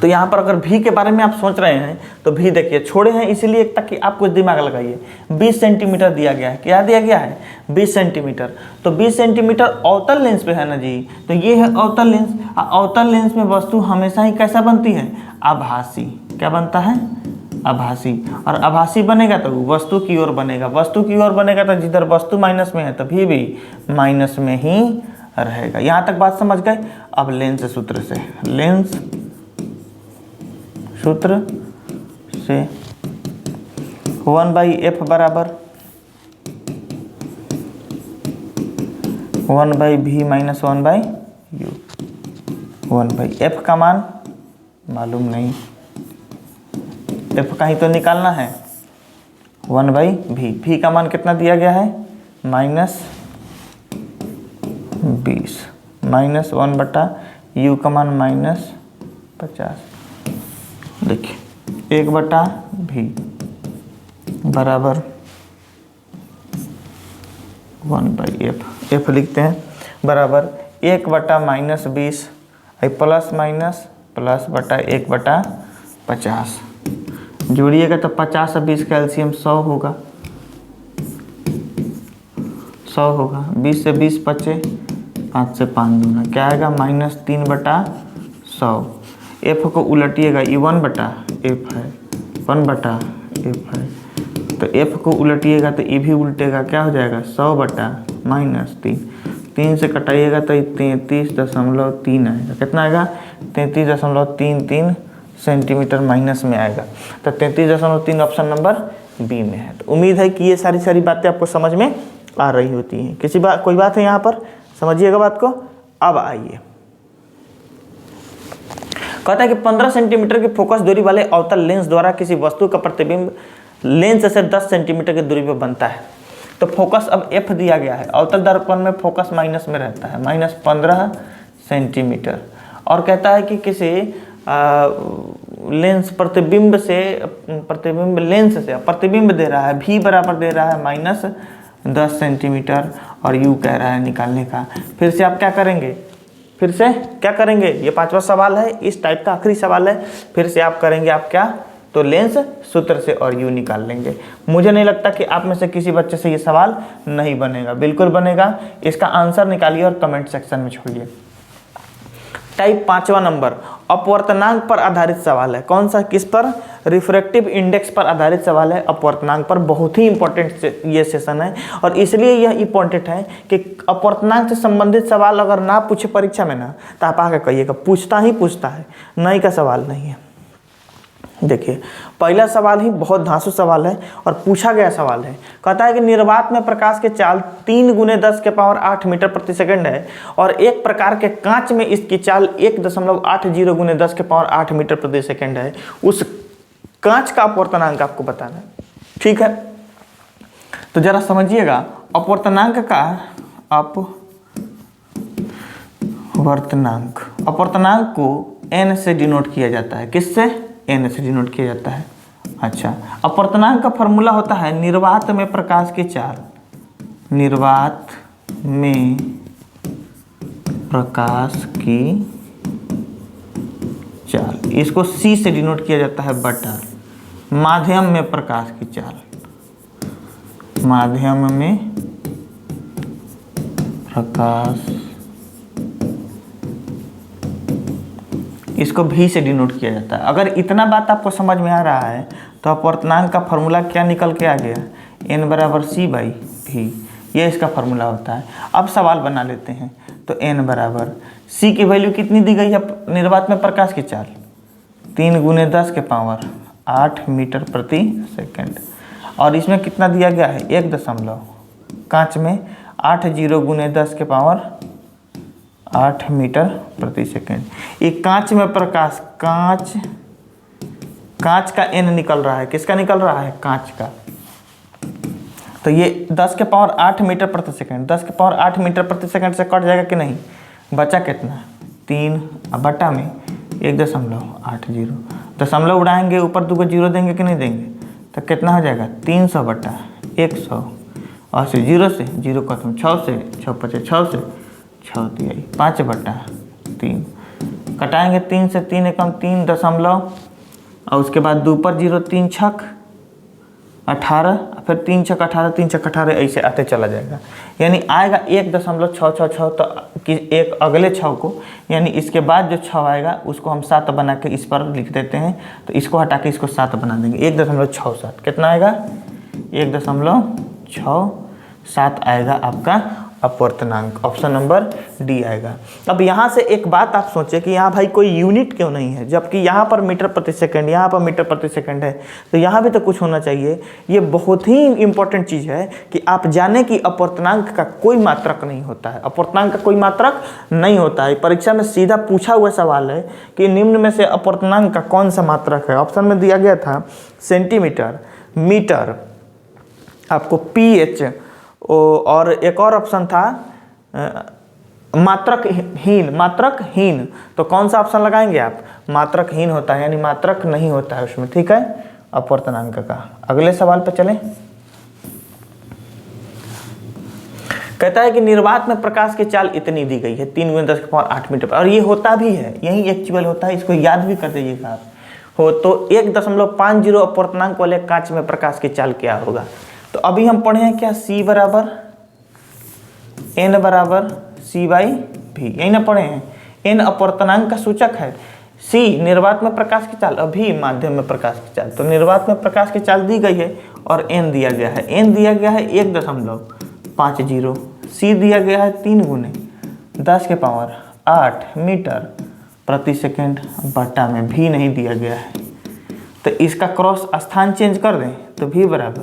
तो यहाँ पर अगर भी के बारे में आप सोच रहे हैं तो भी देखिए छोड़े हैं इसीलिए ताकि आप कुछ दिमाग लगाइए। 20 सेंटीमीटर दिया गया है। क्या दिया गया है? 20 सेंटीमीटर। तो 20 सेंटीमीटर अवतल लेंस पे है ना जी। तो ये है अवतल लेंस। अवतल लेंस में वस्तु हमेशा ही कैसा बनती है? आभासी। क्या बनता है? आभासी। और आभासी बनेगा तो वस्तु की ओर बनेगा। वस्तु की ओर बनेगा तो जिधर वस्तु माइनस में है तभी भी माइनस में ही रहेगा। यहाँ तक बात समझ गए? अब लेंस सूत्र से, लेंस सूत्र से 1/f बराबर 1/v माइनस 1/u। 1/f का मान मालूम नहीं, f का ही तो निकालना है। 1/v, v का मान कितना दिया गया है? -20 माइनस 1/u का मान -50। देखिए 1/v बराबर 1/f। f लिखते हैं बराबर 1/-20 प्लस माइनस प्लस बटा 1/50। जोड़िएगा तो 50 और 20 का एलसीएम 100 होगा। 100 होगा। 20 से 20 बचे, 5 से 5 दूना क्या आएगा? -3/100। एफ को उलटिएगा, ये 1/f है, 1/f है। तो एफ को उलटिएगा तो ये भी उल्टेगा। क्या हो जाएगा? 100/-3। 3 से कटाइएगा तो 33.3 आएगा। कितना आएगा? 33.33 सेंटीमीटर माइनस में आएगा। तो 33.3 ऑप्शन नंबर बी में है। तो उम्मीद है कि ये सारी बातें आपको समझ में आ रही होती हैं। कोई बात है यहाँ पर? समझिएगा बात को। अब आइए कहता है कि 15 सेंटीमीटर की फोकस दूरी वाले अवतल लेंस द्वारा किसी वस्तु का प्रतिबिंब लेंस से 10 सेंटीमीटर की दूरी पर बनता है। तो फोकस अब f दिया गया है, अवतल दर्पण में फोकस माइनस में रहता है, -15 सेंटीमीटर। और कहता है कि किसी लेंस प्रतिबिंब लेंस से प्रतिबिंब दे रहा है, v बराबर दे रहा है -10 सेंटीमीटर और u कह रहा है निकालने का। फिर से आप क्या करेंगे, ये 5वां सवाल है, इस टाइप का आखिरी सवाल है। फिर से आप करेंगे आप क्या, तो लेंस सूत्र से और u निकाल लेंगे। मुझे नहीं लगता कि आप में से किसी बच्चे से ये सवाल नहीं बनेगा, बिल्कुल बनेगा। इसका आंसर निकालिए और कमेंट सेक्शन में छोड़िए। टाइप 5वां नंबर, अपवर्तनांक पर आधारित सवाल है। कौन सा, किस पर, रिफ्रैक्टिव इंडेक्स पर आधारित सवाल है, अपवर्तनांक पर। बहुत ही इंपॉर्टेंट ये सेशन है और इसलिए यह इंपॉर्टेंट है कि अपवर्तनांक से संबंधित सवाल अगर ना पूछे परीक्षा में ना, तो आप आगे कहिएगा पूछता है, नहीं का सवाल नहीं है। देखिए पहला सवाल ही बहुत धांसू सवाल है और पूछा गया सवाल है। कहता है कि निर्वात में प्रकाश के चाल 3 × 10⁸ मीटर प्रति सेकंड है और एक प्रकार के कांच में इसकी चाल 1.80 × 10⁸ मीटर प्रति सेकंड है। उस कांच का अपवर्तनांक आपको बताना है, ठीक है। तो जरा समझिएगा, अपवर्तनांक को n से डिनोट किया जाता है। किससे, n से डिनोट किया जाता है। अच्छा, अपवर्तनांक का फॉर्मूला होता है निर्वात में प्रकाश की चाल, इसको c से डिनोट किया जाता है बटा माध्यम में प्रकाश की चाल, इसको v से डिनोट किया जाता है। अगर इतना बात आपको समझ में आ रहा है तो अपवर्तनांक का फॉर्मूला क्या निकल के आ गया, n बराबर c/v, ये इसका फॉर्मूला होता है। अब सवाल बना लेते हैं। तो n बराबर c की वैल्यू कितनी दी गई है निर्वात में प्रकाश की चाल, 3 × 10⁸ मीटर प्रति सेकंड। और इसमें कितना दिया गया है, 1 दशमलव, कांच में 80 × 10⁸ मीटर प्रति सेकंड। ये कांच में प्रकाश, कांच का n निकल रहा है। किसका निकल रहा है, कांच का। तो ये 10⁸ मीटर प्रति सेकंड, 10⁸ मीटर प्रति सेकंड से कट जाएगा कि नहीं, बचा कितना, 3 बटा में 1.80, दशमलव उड़ाएंगे, ऊपर 2 जीरो देंगे कि नहीं देंगे, तो कितना हो जाएगा, 300 बटा 100। और से 0 से 0 खत्म, 6 से 6 बचे, 6 से 6 दिया, 5 बटा 3 कटाएंगे, 3 से 3 एकम 3 दशमलव, और उसके बाद 2 पर 0, 3 छक 18, फिर 3 छक 18, 3 छक 18, ऐसे आते चला जाएगा। यानी आएगा 1.666। तो एक अगले 6 को, यानी इसके बाद जो 6 आएगा उसको हम 7 बना के इस पर लिख देते हैं। तो इसको हटा के इसको 7 बना देंगे, 1.67। कितना आएगा, 1.67 आएगा आपका अपवर्तनांक। ऑप्शन नंबर डी आएगा। अब यहाँ से एक बात आप सोचें कि यहाँ भाई कोई यूनिट क्यों नहीं है, जबकि यहाँ पर मीटर प्रति सेकंड, यहाँ पर मीटर प्रति सेकंड है, तो यहाँ भी तो कुछ होना चाहिए। ये बहुत ही इंपॉर्टेंट चीज़ है कि आप जाने कि अपवर्तनांक का कोई मात्रक नहीं होता है, अपवर्तनांक का कोई मात्रक नहीं होता है। परीक्षा में सीधा पूछा हुआ सवाल है कि निम्न में से अपवर्तनांक का कौन सा मात्रक है। ऑप्शन में दिया गया था सेंटीमीटर, मीटर, आपको pH, और एक और ऑप्शन था मात्रकहीन। तो कौन सा ऑप्शन लगाएंगे आप, मात्रकहीन होता है, यानी मात्रक नहीं होता है उसमें, ठीक है, अपवर्तनांक का। अगले सवाल पर चलें। कहता है कि निर्वात में प्रकाश की चाल इतनी दी गई है, 3 × 10⁸ मीटर, और ये होता भी है, यही एक्चुअल होता है, इसको याद भी कर दीजिएगा आप। हो तो 1.50 अपवर्तनांक वाले कांच में प्रकाश की चाल क्या होगा। तो अभी हम पढ़े हैं क्या, c बराबर n बराबर c/v, यही ना पढ़े हैं। n अपवर्तनांक का सूचक है, c निर्वात में प्रकाश की चाल, अभी माध्यम में प्रकाश की चाल। तो निर्वात में प्रकाश की चाल दी गई है और n दिया गया है, n दिया गया है 1.50, c दिया गया है 3 × 10⁸ मीटर प्रति सेकंड, बटा में v नहीं दिया गया है। तो इसका क्रॉस स्थान चेंज कर दें तो v बराबर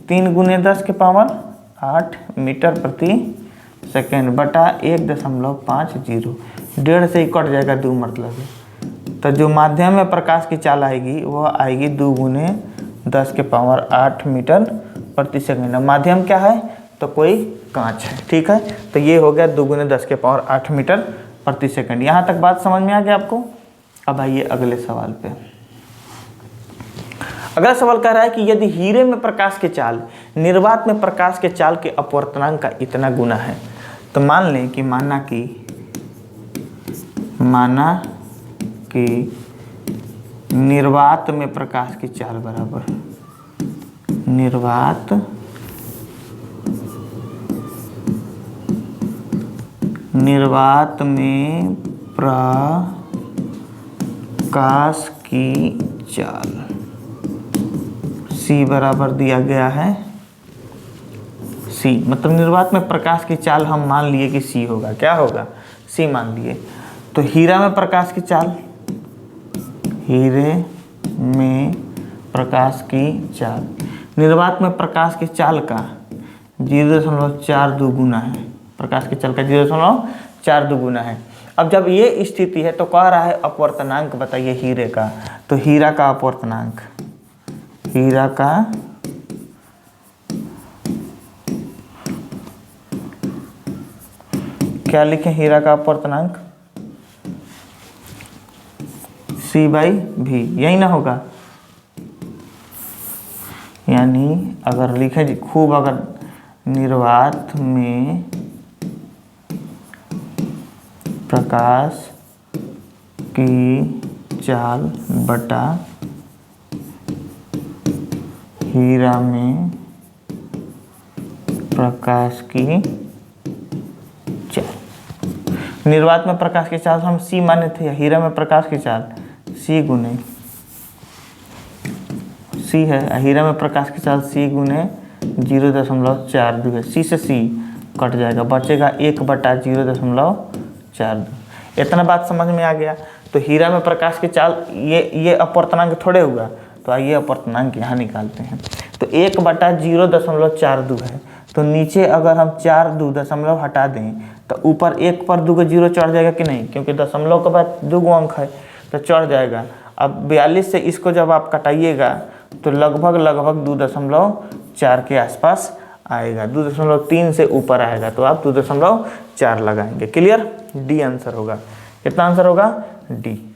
3 × 10⁸ मीटर प्रति सेकेंड बटा 1.50, 1.5 से ही कट जाएगा 2 मतलब है। तो जो माध्यम में प्रकाश की चाल आएगी वह आएगी 2 गुने 10 के पावर 8 मीटर प्रति सेकंड। माध्यम क्या है? तो कोई कांच है, ठीक है। तो ये हो गया 2 गुने 10 के पावर 8 मीटर प्रति सेकंड। यहाँ तक बात समझ में आ गया आपको? अब आइए अगले सवाल पे। अगला सवाल कह रहा है कि यदि हीरे में प्रकाश की चाल निर्वात में प्रकाश के चाल के अपवर्तनांक का इतना गुना है, तो मान लें कि माना कि निर्वात में प्रकाश की चाल बराबर निर्वात में प्रकाश की चाल C बराबर दिया गया है C, मतलब निर्वात में प्रकाश की चाल हम मान लिए कि C होगा। क्या होगा? C मान लिए। तो हीरा में प्रकाश की चाल, हीरे में प्रकाश की चाल निर्वात में प्रकाश की चाल का 0.42 गुना है। प्रकाश की चाल का 0.42 गुना है। अब जब ये स्थिति है तो कह रहा है अपवर्तनांक बताइए हीरे का। तो हीरा का अपवर्तनांक, हीरा का क्या लिखें? हीरा का अपवर्तनांक C/V, यही ना होगा? यानी अगर लिखें खूब, अगर निर्वात में प्रकाश की चाल बटा हीरा में प्रकाश की चाल। निर्वात में प्रकाश की चाल हम C माने थे, हीरा में प्रकाश की चाल C गुने C है, हीरा में प्रकाश की चाल C गुने 0.42 है। C से C कट जाएगा, बचेगा 1/0.42। इतना बात समझ में आ गया। तो हीरा में प्रकाश की चाल ये अपवर्तनांक थोड़े हुआ, तो आइए अपवर्तनांक यहाँ निकालते हैं। तो 1/0.42 है, तो नीचे अगर हम 4 दशमलव हटा दें तो ऊपर 1 पर 2 का 0 चढ़ जाएगा कि नहीं? क्योंकि दशमलव के बाद 2 अंक है तो चढ़ जाएगा। अब 42 से इसको जब आप कटाइएगा तो लगभग 2.4 के आसपास आएगा, 2.3 से ऊपर आएगा, तो आप 2.4 लगाएंगे। क्लियर? डी आंसर होगा। कितना आंसर होगा? डी।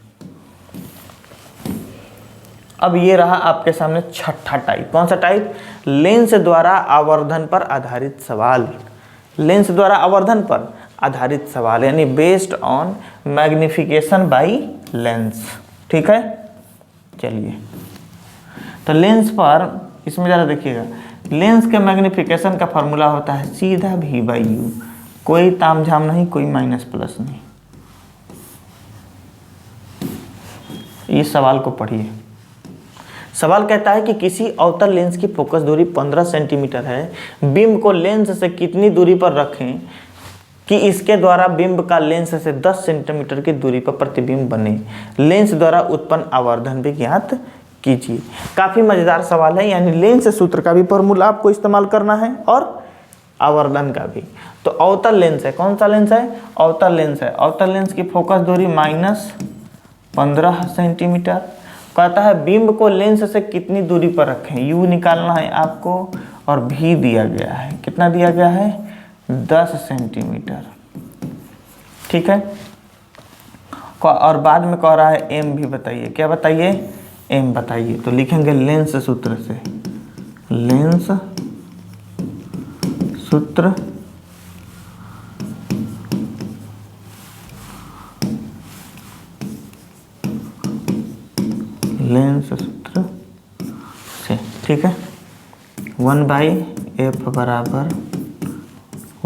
अब ये रहा आपके सामने छठा टाइप। कौन सा टाइप? लेंस द्वारा आवर्धन पर आधारित सवाल। लेंस द्वारा आवर्धन पर आधारित सवाल यानी based on magnification by lens. ठीक है, चलिए। तो लेंस पर इसमें ज़रा देखिएगा, लेंस के मैग्निफिकेशन का फॉर्मूला होता है सीधा V/U, कोई तामझाम नहीं, कोई माइनस प्लस नहीं। इस सवाल को पढ़िए। सवाल कहता है कि किसी अवतल लेंस की फोकस दूरी 15 सेंटीमीटर है। बिंब को लेंस से कितनी दूरी पर रखें कि इसके द्वारा बिंब का लेंस से 10 सेंटीमीटर की दूरी पर प्रतिबिंब बने। लेंस द्वारा उत्पन्न आवर्धन भी ज्ञात कीजिए। काफ़ी मज़ेदार सवाल है, यानी लेंस सूत्र का भी फॉर्मूला आपको इस्तेमाल करना है और आवर्धन का भी। तो अवतल लेंस है, कौन सा लेंस है? अवतल लेंस है। अवतल लेंस की फोकस दूरी -15 सेंटीमीटर। कहता है बिंब को लेंस से कितनी दूरी पर रखें, यू निकालना है आपको और भी दिया गया है। कितना दिया गया है? 10 सेंटीमीटर। ठीक है, और बाद में कह रहा है एम भी बताइए। क्या बताइए? एम बताइए। तो लिखेंगे लेंस सूत्र से, लेंस सूत्र लेंस सूत्र से। ठीक है, 1/f बराबर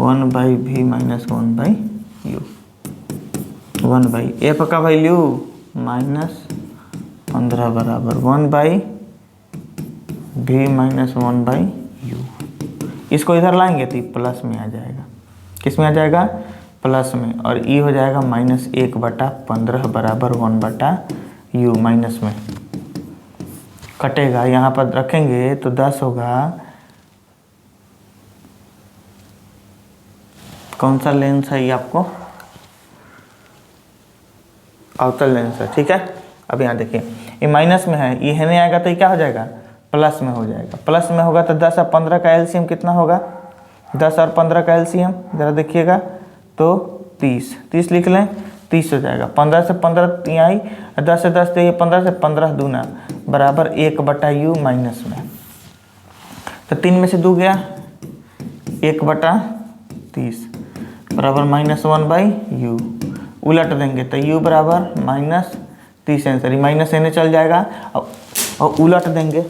1/v माइनस 1/u। 1/f का वैल्यू -15 बराबर 1/v माइनस 1/u। इसको इधर लाएंगे तो प्लस में आ जाएगा। किस में आ जाएगा? प्लस में। और ई हो जाएगा -1/15 बराबर 1/u। माइनस में कटेगा, यहाँ पर रखेंगे तो 10 होगा। कौन सा लेंस है ये आपको? अवतल लेंस है। ठीक है, अब यहाँ देखिए ये माइनस में है, ये नहीं आएगा तो ये क्या हो जाएगा, प्लस में हो जाएगा। प्लस में होगा तो 10 और 15 का एलसीएम कितना होगा, 10 और 15 का एलसीएम ज़रा देखिएगा तो 30 लिख लें, 30 हो जाएगा। 15 से 15 यहाँ आई, 10 से 10 तो 15 से 15 दूना बराबर 1/u माइनस में, तो 3 में से 2 गया 1/30 बराबर -1/u। उलट देंगे तो u बराबर -30 आंसर, ये माइनस एने चल जाएगा। और उलट देंगे,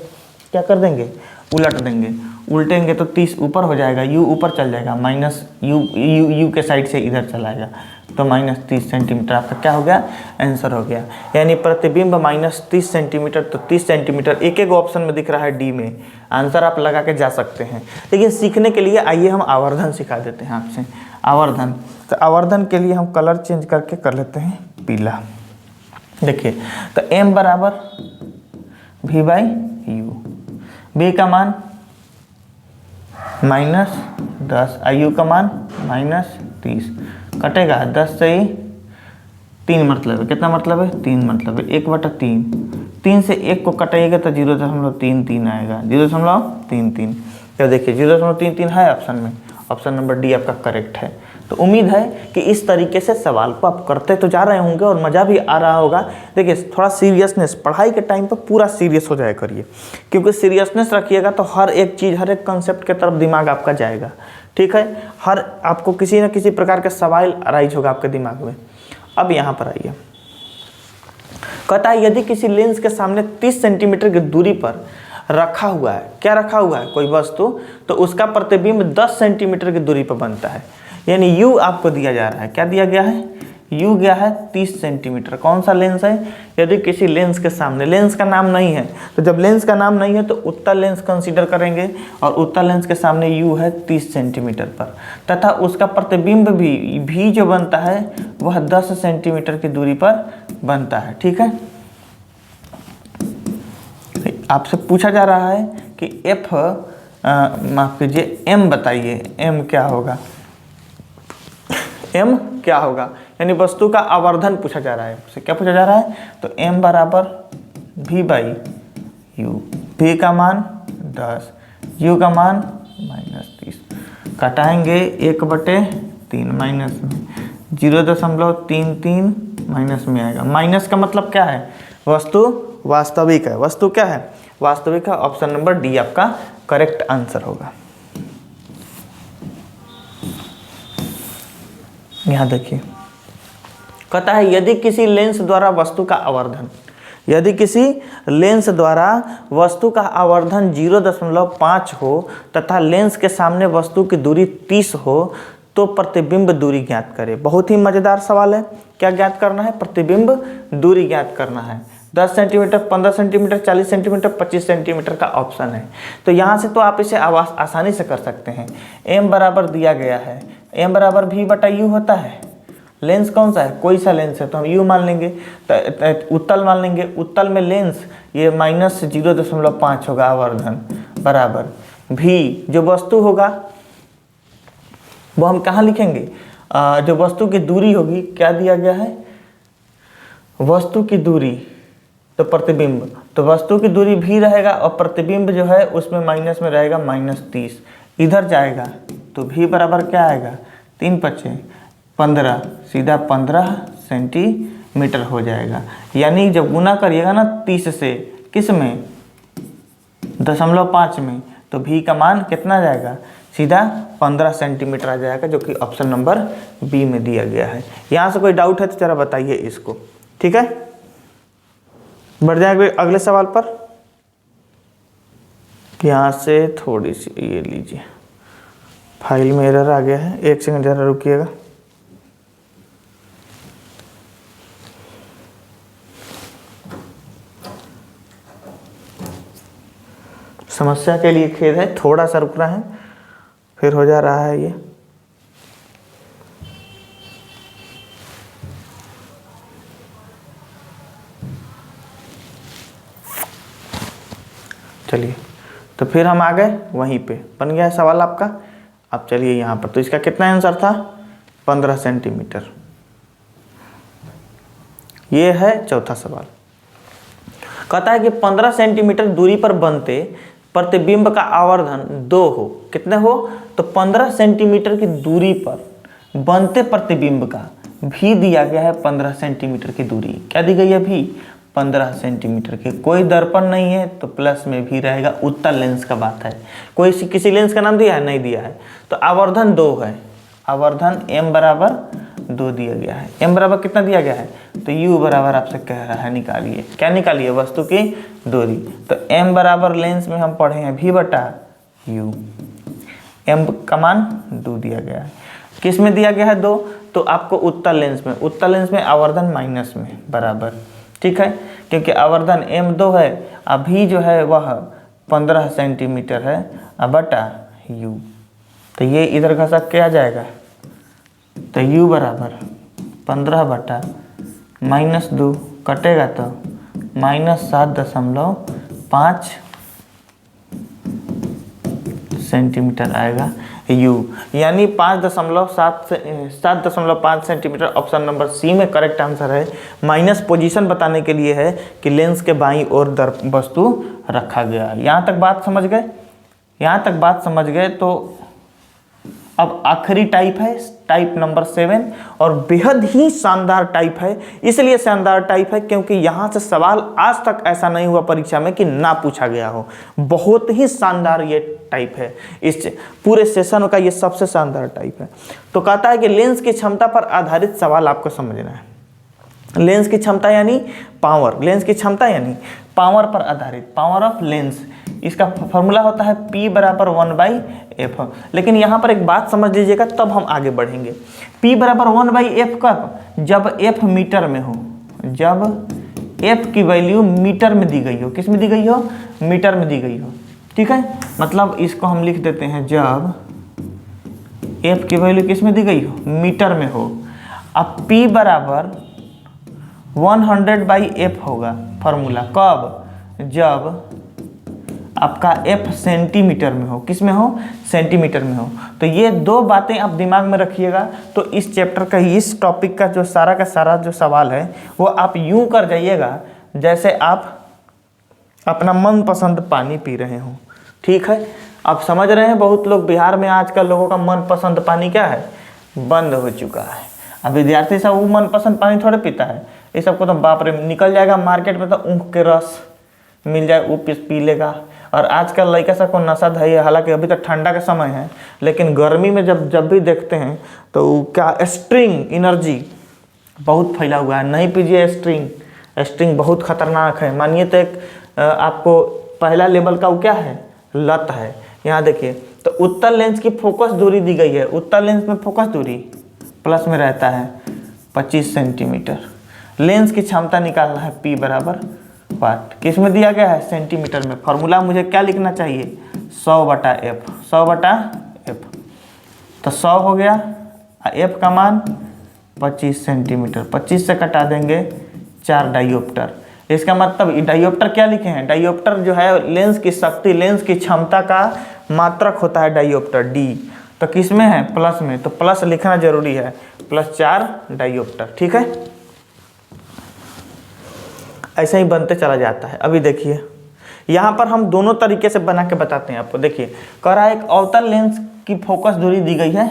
क्या कर देंगे, उलट देंगे, उल्टेंगे तो 30 ऊपर हो जाएगा, u ऊपर चल जाएगा, माइनस u के साइड से इधर चलाएगा तो -30 सेंटीमीटर आपका क्या हो गया, आंसर हो गया। यानी प्रतिबिंब -30 सेंटीमीटर, तो 30 सेंटीमीटर एक ऑप्शन में दिख रहा है डी में, आंसर आप लगा के जा सकते हैं। लेकिन सीखने के लिए आइए हम आवर्धन सिखा देते हैं आपसे। आवर्धन, तो आवर्धन के लिए हम कलर चेंज करके कर लेते हैं पीला। देखिए तो m बराबर v/u, b का मान -10, u का मान -30, कटेगा 10 से ही 3 मतलब है, कितना मतलब है, 3 मतलब है, 1/3, 3 से 1 को कटाइएगा तो 0.33 आएगा, 0.33। तो देखिए 0.33 है ऑप्शन में, ऑप्शन नंबर डी आपका करेक्ट है। तो उम्मीद है कि इस तरीके से सवाल को आप करते तो जा रहे होंगे और मज़ा भी आ रहा होगा। देखिए थोड़ा सीरियसनेस, पढ़ाई के टाइम पर पूरा सीरियस हो जाया करिए, क्योंकि सीरियसनेस रखिएगा तो हर एक चीज़, हर एक कंसेप्ट के तरफ दिमाग आपका जाएगा। ठीक है, हर आपको किसी न किसी प्रकार का सवाल अराइज होगा आपके दिमाग में। अब यहाँ पर आइए, कहता है यदि किसी लेंस के सामने 30 सेंटीमीटर की दूरी पर रखा हुआ है, क्या रखा हुआ है, कोई वस्तु, तो उसका प्रतिबिंब 10 सेंटीमीटर की दूरी पर बनता है। यानी u आपको दिया जा रहा है, क्या दिया गया है, u गया है 30 सेंटीमीटर। कौन सा लेंस है, यदि किसी लेंस के सामने, लेंस का नाम नहीं है, तो जब लेंस का नाम नहीं है तो उत्तल लेंस कंसीडर करेंगे, और उत्तल लेंस के सामने u है 30 सेंटीमीटर पर, तथा उसका प्रतिबिंब भी जो बनता है वह 10 सेंटीमीटर की दूरी पर बनता है। ठीक है, आपसे पूछा जा रहा है कि f, माफ कीजिए, m बताइए, m क्या होगा, m क्या होगा, यानी वस्तु का आवर्धन पूछा जा रहा है। उससे क्या पूछा जा रहा है, तो m बराबर v/u, v का मान 10, u का मान -30, कटाएंगे 1/3 माइनस में, 0.33 माइनस में आएगा। माइनस का मतलब क्या है, वस्तु वास्तविक है, वस्तु क्या है, वास्तविक है। ऑप्शन नंबर डी आपका करेक्ट आंसर होगा। यहाँ देखिए, कहता है यदि किसी लेंस द्वारा वस्तु का आवर्धन, यदि किसी लेंस द्वारा वस्तु का आवर्धन 0.5 हो तथा लेंस के सामने वस्तु की दूरी 30 हो तो प्रतिबिंब दूरी ज्ञात करें। बहुत ही मज़ेदार सवाल है। क्या ज्ञात करना है, प्रतिबिंब दूरी ज्ञात करना है। 10 सेंटीमीटर, 15 सेंटीमीटर, 40 सेंटीमीटर, 25 सेंटीमीटर का ऑप्शन है। तो यहाँ से तो आप इसे आसानी से कर सकते हैं। m बराबर दिया गया है, m बराबर v/u होता है। लेंस कौन सा है, कोई सा लेंस है तो हम u मान लेंगे, तो उत्तल मान लेंगे। उत्तल में लेंस ये -0.5 होगा आवर्धन, बराबर v जो वस्तु होगा वो हम कहाँ लिखेंगे, जो वस्तु की दूरी होगी, क्या दिया गया है, वस्तु की दूरी, तो प्रतिबिंब, तो वस्तु की दूरी भी रहेगा और प्रतिबिंब जो है उसमें माइनस में रहेगा -30, इधर जाएगा तो भी बराबर क्या आएगा, 3×5 = 15, सीधा 15 सेंटीमीटर हो जाएगा। यानी जब गुना करिएगा ना 30 से, किस में, 0.5 में, तो भी का मान कितना जाएगा, सीधा 15 सेंटीमीटर आ जाएगा, जो कि ऑप्शन नंबर बी में दिया गया है। यहाँ से कोई डाउट है तो जरा बताइए इसको। ठीक है, बढ़ जाएंगे अगले सवाल पर। यहाँ से थोड़ी सी ये लीजिए, फाइल में एरर आ गया है, 1 सेकंड जरा रुकिएगा। समस्या के लिए खेद है, थोड़ा सा रुकना है, फिर हो जा रहा है ये। चलिए, तो फिर हम आ गए वहीं पे, बन गया सवाल आपका। अब चलिए यहाँ पर, तो इसका कितना आंसर था, 15 सेंटीमीटर। ये है चौथा सवाल। कहता है कि 15 सेंटीमीटर दूरी पर बनते प्रतिबिंब का आवर्धन 2 हो। कितने हो? तो 15 सेंटीमीटर की दूरी पर बनते प्रतिबिंब का भी दिया गया है 15 सेंटीमीटर की दूरी। क्या दी गई है? भी 15 सेंटीमीटर की। कोई दर्पण नहीं है तो प्लस में भी रहेगा। उत्तल लेंस का बात है। कोई किसी लेंस का नाम दिया है? नहीं दिया है। तो आवर्धन 2 है। आवर्धन m बराबर 2 दिया गया है। m बराबर कितना दिया गया है? तो u बराबर आपसे कह रहा है निकालिए। क्या निकालिए? वस्तु की दूरी। तो m बराबर लेंस में हम पढ़े हैं v बटा u। m का मान 2 दिया गया है। किस में दिया गया है 2? तो आपको उत्तल लेंस में। उत्तल लेंस में आवर्धन माइनस में बराबर, ठीक है, क्योंकि आवर्धन m2 है, अभी जो है वह 15 सेंटीमीटर है, बटा u। तो ये इधर घसक के आ जाएगा, तो u बराबर 15 बटा -2 कटेगा तो -7.5 सेंटीमीटर आएगा u, यानी 7.5 सेंटीमीटर। ऑप्शन नंबर सी में करेक्ट आंसर है। माइनस पोजीशन बताने के लिए है कि लेंस के बाईं ओर वस्तु रखा गया। यहाँ तक बात समझ गए? यहाँ तक बात समझ गए तो अब आखिरी टाइप है टाइप नंबर 7, और बेहद ही शानदार टाइप है। इसलिए शानदार टाइप है क्योंकि यहाँ से सवाल आज तक ऐसा नहीं हुआ परीक्षा में कि ना पूछा गया हो। बहुत ही शानदार ये टाइप है। इस पूरे सेशन का ये सबसे शानदार टाइप है। तो कहता है कि लेंस की क्षमता पर आधारित सवाल आपको समझना है। लेंस की क्षमता यानी पावर। लेंस की क्षमता यानी पावर पर आधारित, पावर ऑफ लेंस। इसका फॉर्मूला होता है P बराबर 1/f। लेकिन यहाँ पर एक बात समझ लीजिएगा, तब हम आगे बढ़ेंगे। P बराबर 1/f कब? जब f मीटर में हो। जब f की वैल्यू मीटर में दी गई हो। किस में दी गई हो? मीटर में दी गई हो, ठीक है। मतलब इसको हम लिख देते हैं, जब f की वैल्यू किस में दी गई हो? मीटर में हो। अब P बराबर 100/f होगा फॉर्मूला। कब? जब आपका f सेंटीमीटर में हो। किस में हो? सेंटीमीटर में हो। तो ये दो बातें आप दिमाग में रखिएगा। तो इस चैप्टर का, इस टॉपिक का जो सारा का सारा जो सवाल है वो आप यूं कर जाइएगा जैसे आप अपना मनपसंद पानी पी रहे हो, ठीक है। आप समझ रहे हैं, बहुत लोग बिहार में आजकल लोगों का मनपसंद पानी क्या है? बंद हो चुका है। अब विद्यार्थी सब वो मनपसंद पानी थोड़े पीता है। ये सबको तो बाप रे, निकल जाएगा मार्केट में तो ऊख के रस मिल जाए वो पी लेगा। और आजकल लड़का सबको नशा है। हालांकि अभी तक ठंडा का समय है, लेकिन गर्मी में जब भी देखते हैं तो क्या स्ट्रिंग एनर्जी बहुत फैला हुआ है। नहीं पीजिए स्ट्रिंग। स्ट्रिंग बहुत खतरनाक है। मानिए तो एक आपको पहला लेवल का वो क्या है? लत है। यहाँ देखिए, तो उत्तल लेंस की फोकस दूरी दी गई है। उत्तल लेंस में फोकस दूरी प्लस में रहता है 25 सेंटीमीटर। लेंस की क्षमता निकालना है P बराबर वाट। किस में दिया गया है? सेंटीमीटर में। फॉर्मूला मुझे क्या लिखना चाहिए? 100/f। 100/f। तो 100 हो गया, f का मान 25 सेंटीमीटर। 25 से कटा देंगे 4 डायोप्टर। इसका मतलब डायोप्टर क्या लिखे हैं? डायोप्टर जो है लेंस की शक्ति, लेंस की क्षमता का मात्रक होता है डायोप्टर, d। तो किस में है? प्लस में। तो प्लस लिखना जरूरी है, +4 डायोप्टर, ठीक है। ऐसा ही बनते चला जाता है। अभी देखिए, यहाँ पर हम दोनों तरीके से बना के बताते हैं आपको। देखिए, कह रहा है एक अवतल लेंस की फोकस दूरी दी गई है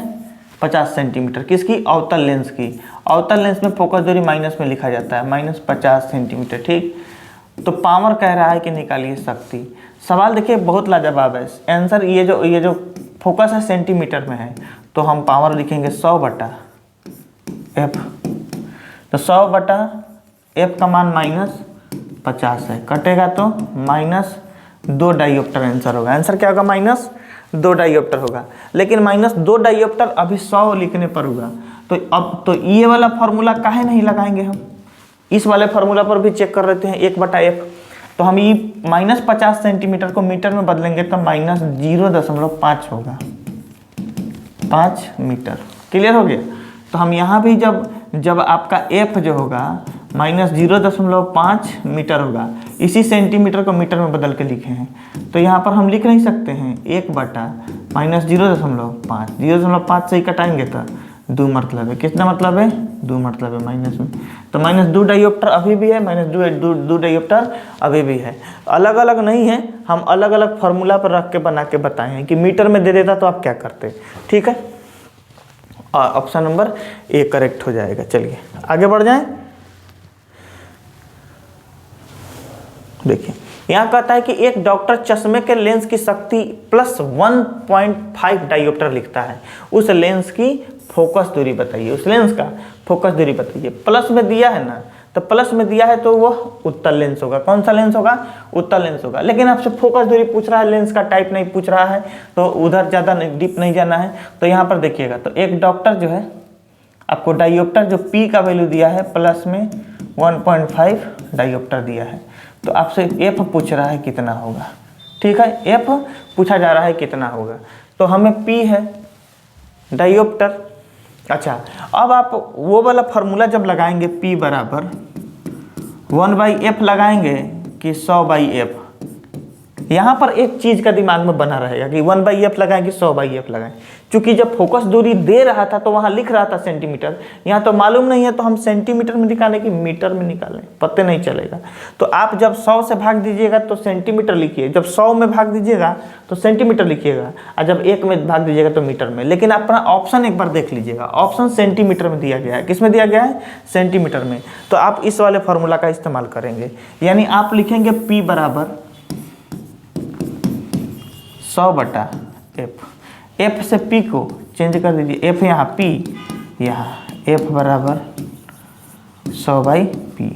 50 सेंटीमीटर। किसकी? अवतल लेंस की। अवतल लेंस में फोकस दूरी माइनस में लिखा जाता है, -50 सेंटीमीटर, ठीक। तो पावर कह रहा है कि निकालिए शक्ति। सवाल देखिए बहुत लाजवाब है। आंसर ये जो फोकस है सेंटीमीटर में है, तो हम पावर लिखेंगे 100/f। तो 100/f का मान -50 है, कटेगा तो -2 डायोप्टर आंसर होगा। आंसर क्या होगा? -2 डायोप्टर होगा। लेकिन -2 डायोप्टर अभी 100 लिखने पर होगा। तो अब तो ये वाला फॉर्मूला काहे नहीं लगाएंगे हम? इस वाले फार्मूला पर भी चेक कर लेते हैं, 1/f। तो हम ये -50 सेंटीमीटर को मीटर में बदलेंगे तो -0.5 होगा, 5 मीटर। क्लियर हो गया? तो हम यहाँ भी जब आपका f जो होगा -0.5 मीटर होगा, इसी सेंटीमीटर को मीटर में बदल के लिखे हैं। तो यहाँ पर हम लिख नहीं सकते हैं 1/-0.5, 0.5 से ही कटाएंगे तो 2 मतलब है। कितना मतलब है? 2 मतलब है माइनस में, तो -2 डायोप्टर अभी भी है, -2 डायोप्टर अभी भी है। अलग अलग नहीं है, हम अलग अलग फार्मूला पर रख के बना के बताए हैं कि मीटर में दे देता तो आप क्या करते। ठीक है, ऑप्शन नंबर ए करेक्ट हो जाएगा। चलिए आगे बढ़ जाएं। देखिए यहाँ कहता है कि एक डॉक्टर चश्मे के लेंस की शक्ति +1.5 डायोप्टर लिखता है, उस लेंस की फोकस दूरी बताइए, उस लेंस का फोकस दूरी बताइए। प्लस में दिया है ना, तो प्लस में दिया है तो वो उत्तल लेंस होगा। कौन सा लेंस होगा? उत्तल लेंस होगा। लेकिन आपसे फोकस दूरी पूछ रहा है, लेंस का टाइप नहीं पूछ रहा है, तो उधर ज़्यादा डीप नहीं जाना है। तो यहाँ पर देखिएगा, तो एक डॉक्टर जो है आपको डायोप्टर जो P का वैल्यू दिया है प्लस में 1.5 डायोप्टर दिया है, तो आपसे F पूछ रहा है कितना होगा। ठीक है, F पूछा जा रहा है कितना होगा, तो हमें P है डायोप्टर। अच्छा, अब आप वो वाला फार्मूला जब लगाएंगे P बराबर 1/f लगाएंगे कि 100/f, यहाँ पर एक चीज़ का दिमाग में बना रहेगा कि 1/f लगाएं कि 100/f लगाएं। क्योंकि जब फोकस दूरी दे रहा था तो वहाँ लिख रहा था सेंटीमीटर, यहाँ तो मालूम नहीं है, तो हम सेंटीमीटर में निकालें कि मीटर में निकालें, पता नहीं चलेगा। तो आप जब 100 से भाग दीजिएगा तो सेंटीमीटर लिखिए, जब 100 में भाग दीजिएगा तो सेंटीमीटर लिखिएगा, और जब 1 में भाग दीजिएगा तो मीटर में। लेकिन अपना ऑप्शन एक बार देख लीजिएगा, ऑप्शन सेंटीमीटर में दिया गया है। किस में दिया गया है? सेंटीमीटर में। तो आप इस वाले फार्मूला का इस्तेमाल करेंगे, यानी आप लिखेंगे P बराबर 100/f। f से p को चेंज कर दीजिए, f यहाँ p यहाँ, f बराबर 100/p,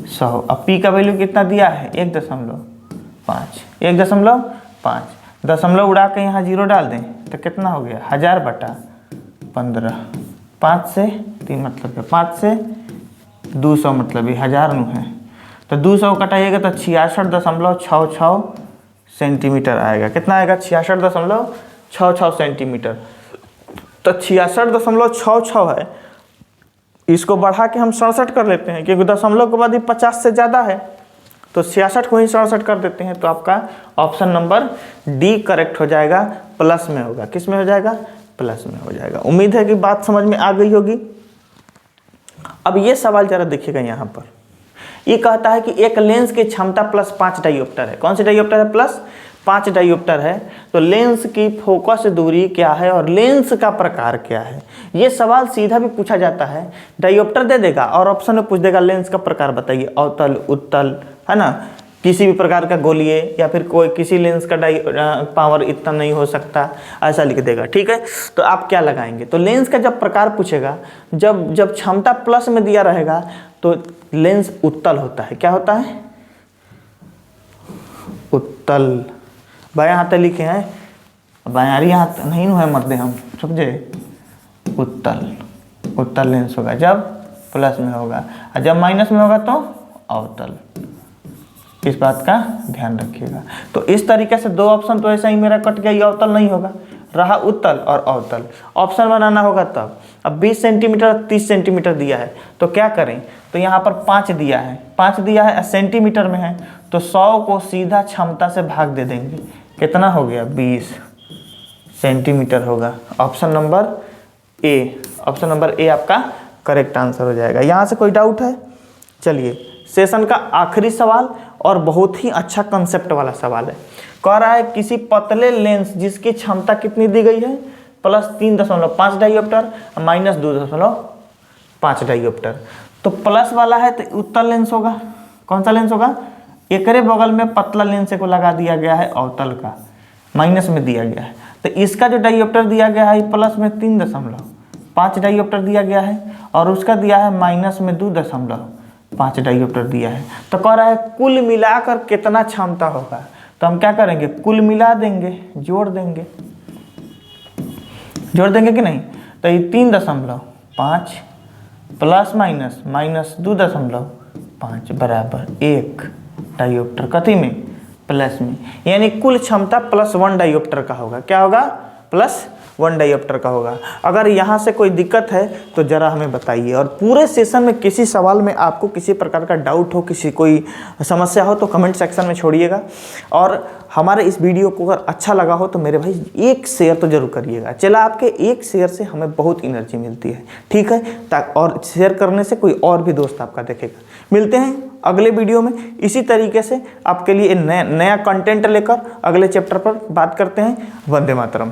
100। अब p का वैल्यू कितना दिया है? 1.5, 1.5 दशमलव उड़ा के यहाँ 0 डाल दें तो कितना हो गया? 1000/15। 5 से 3 मतलब है 5 से 200 मतलब ये 1000 नु है, तो 200 कटाइएगा तो 66.66 सेंटीमीटर आएगा। कितना आएगा? 66.66 सेंटीमीटर। तो 66.66 है, इसको बढ़ा के हम 67 कर लेते हैं, क्योंकि दशमलव के बाद ही 50 से ज़्यादा है, तो 66 को ही 67 कर देते हैं। तो आपका ऑप्शन नंबर डी करेक्ट हो जाएगा, प्लस में होगा। किस में हो जाएगा? प्लस में हो जाएगा। उम्मीद है कि बात समझ में आ गई होगी। अब ये सवाल जरा देखिएगा, यहाँ पर ये कहता है कि एक लेंस की क्षमता +5 डायोप्टर है। कौन सी डायोप्टर है? +5 डायोप्टर है। तो लेंस की फोकस दूरी क्या है और लेंस का प्रकार क्या है? ये सवाल सीधा भी पूछा जाता है। डायोप्टर दे देगा और ऑप्शन में पूछ देगा लेंस का प्रकार बताइए, अवतल, उत्तल, है ना, किसी भी प्रकार का गोलीय, या फिर कोई किसी लेंस का पावर इतना नहीं हो सकता, ऐसा लिख देगा। ठीक है, तो आप क्या लगाएंगे? तो लेंस का जब प्रकार पूछेगा, जब क्षमता प्लस में दिया रहेगा तो लेंस उत्तल होता है। क्या होता है? उत्तल। बायां हाथ लिखे हैं, बायारी हाथ नहीं है मर्दे, हम समझे। उत्तल लेंस होगा जब प्लस में होगा, और जब माइनस में होगा तो अवतल। इस बात का ध्यान रखिएगा। तो इस तरीके से दो ऑप्शन तो ऐसा ही मेरा कट गया, ये अवतल नहीं होगा, रहा उत्तल और अवतल। ऑप्शन बनाना होगा तब। अब 20 सेंटीमीटर 30 सेंटीमीटर दिया है, तो क्या करें? तो यहाँ पर 5 दिया है, 5 दिया है, सेंटीमीटर में है, तो 100 को सीधा क्षमता से भाग दे देंगे। कितना हो गया? 20 सेंटीमीटर होगा। Option number A, option number A आपका करेक्ट आंसर हो जाएगा। यहाँ से कोई डाउट है? चलिए, सेशन का आखिरी सवाल और बहुत ही अच्छा कंसेप्ट वाला सवाल है। कह रहा है किसी पतले लेंस जिसकी क्षमता कितनी दी गई है? +3.5 डायोप्टर, -2.5 डायोप्टर। तो प्लस वाला है तो उत्तल लेंस होगा। कौन सा लेंस होगा? एकरे बगल में पतला लेंस को लगा दिया गया है अवतल का, माइनस में दिया गया है। तो इसका जो डायोप्टर दिया गया है प्लस में 3.5 डायोप्टर दिया गया है, और उसका दिया है माइनस में 2.5 डायोप्टर दिया है। तो कह रहा है कुल मिलाकर कितना क्षमता होगा? तो हम क्या करेंगे? कुल मिला देंगे, जोड़ देंगे कि नहीं? तो ये 3.5 प्लस माइनस 2.5 बराबर 1 डायोप्टर। कथी में? प्लस में। यानी कुल क्षमता +1 डायोप्टर का होगा। क्या होगा? वन डाइऑप्टर का होगा। अगर यहाँ से कोई दिक्कत है तो ज़रा हमें बताइए, और पूरे सेशन में किसी सवाल में आपको किसी प्रकार का डाउट हो, किसी कोई समस्या हो तो कमेंट सेक्शन में छोड़िएगा। और हमारे इस वीडियो को अगर अच्छा लगा हो तो मेरे भाई एक शेयर तो जरूर करिएगा। चला, आपके एक शेयर से हमें बहुत एनर्जी मिलती है, ठीक है। और शेयर करने से कोई और भी दोस्त आपका देखेगा। मिलते हैं अगले वीडियो में, इसी तरीके से आपके लिए नया कंटेंट लेकर अगले चैप्टर पर बात करते हैं। वंदे मातरम।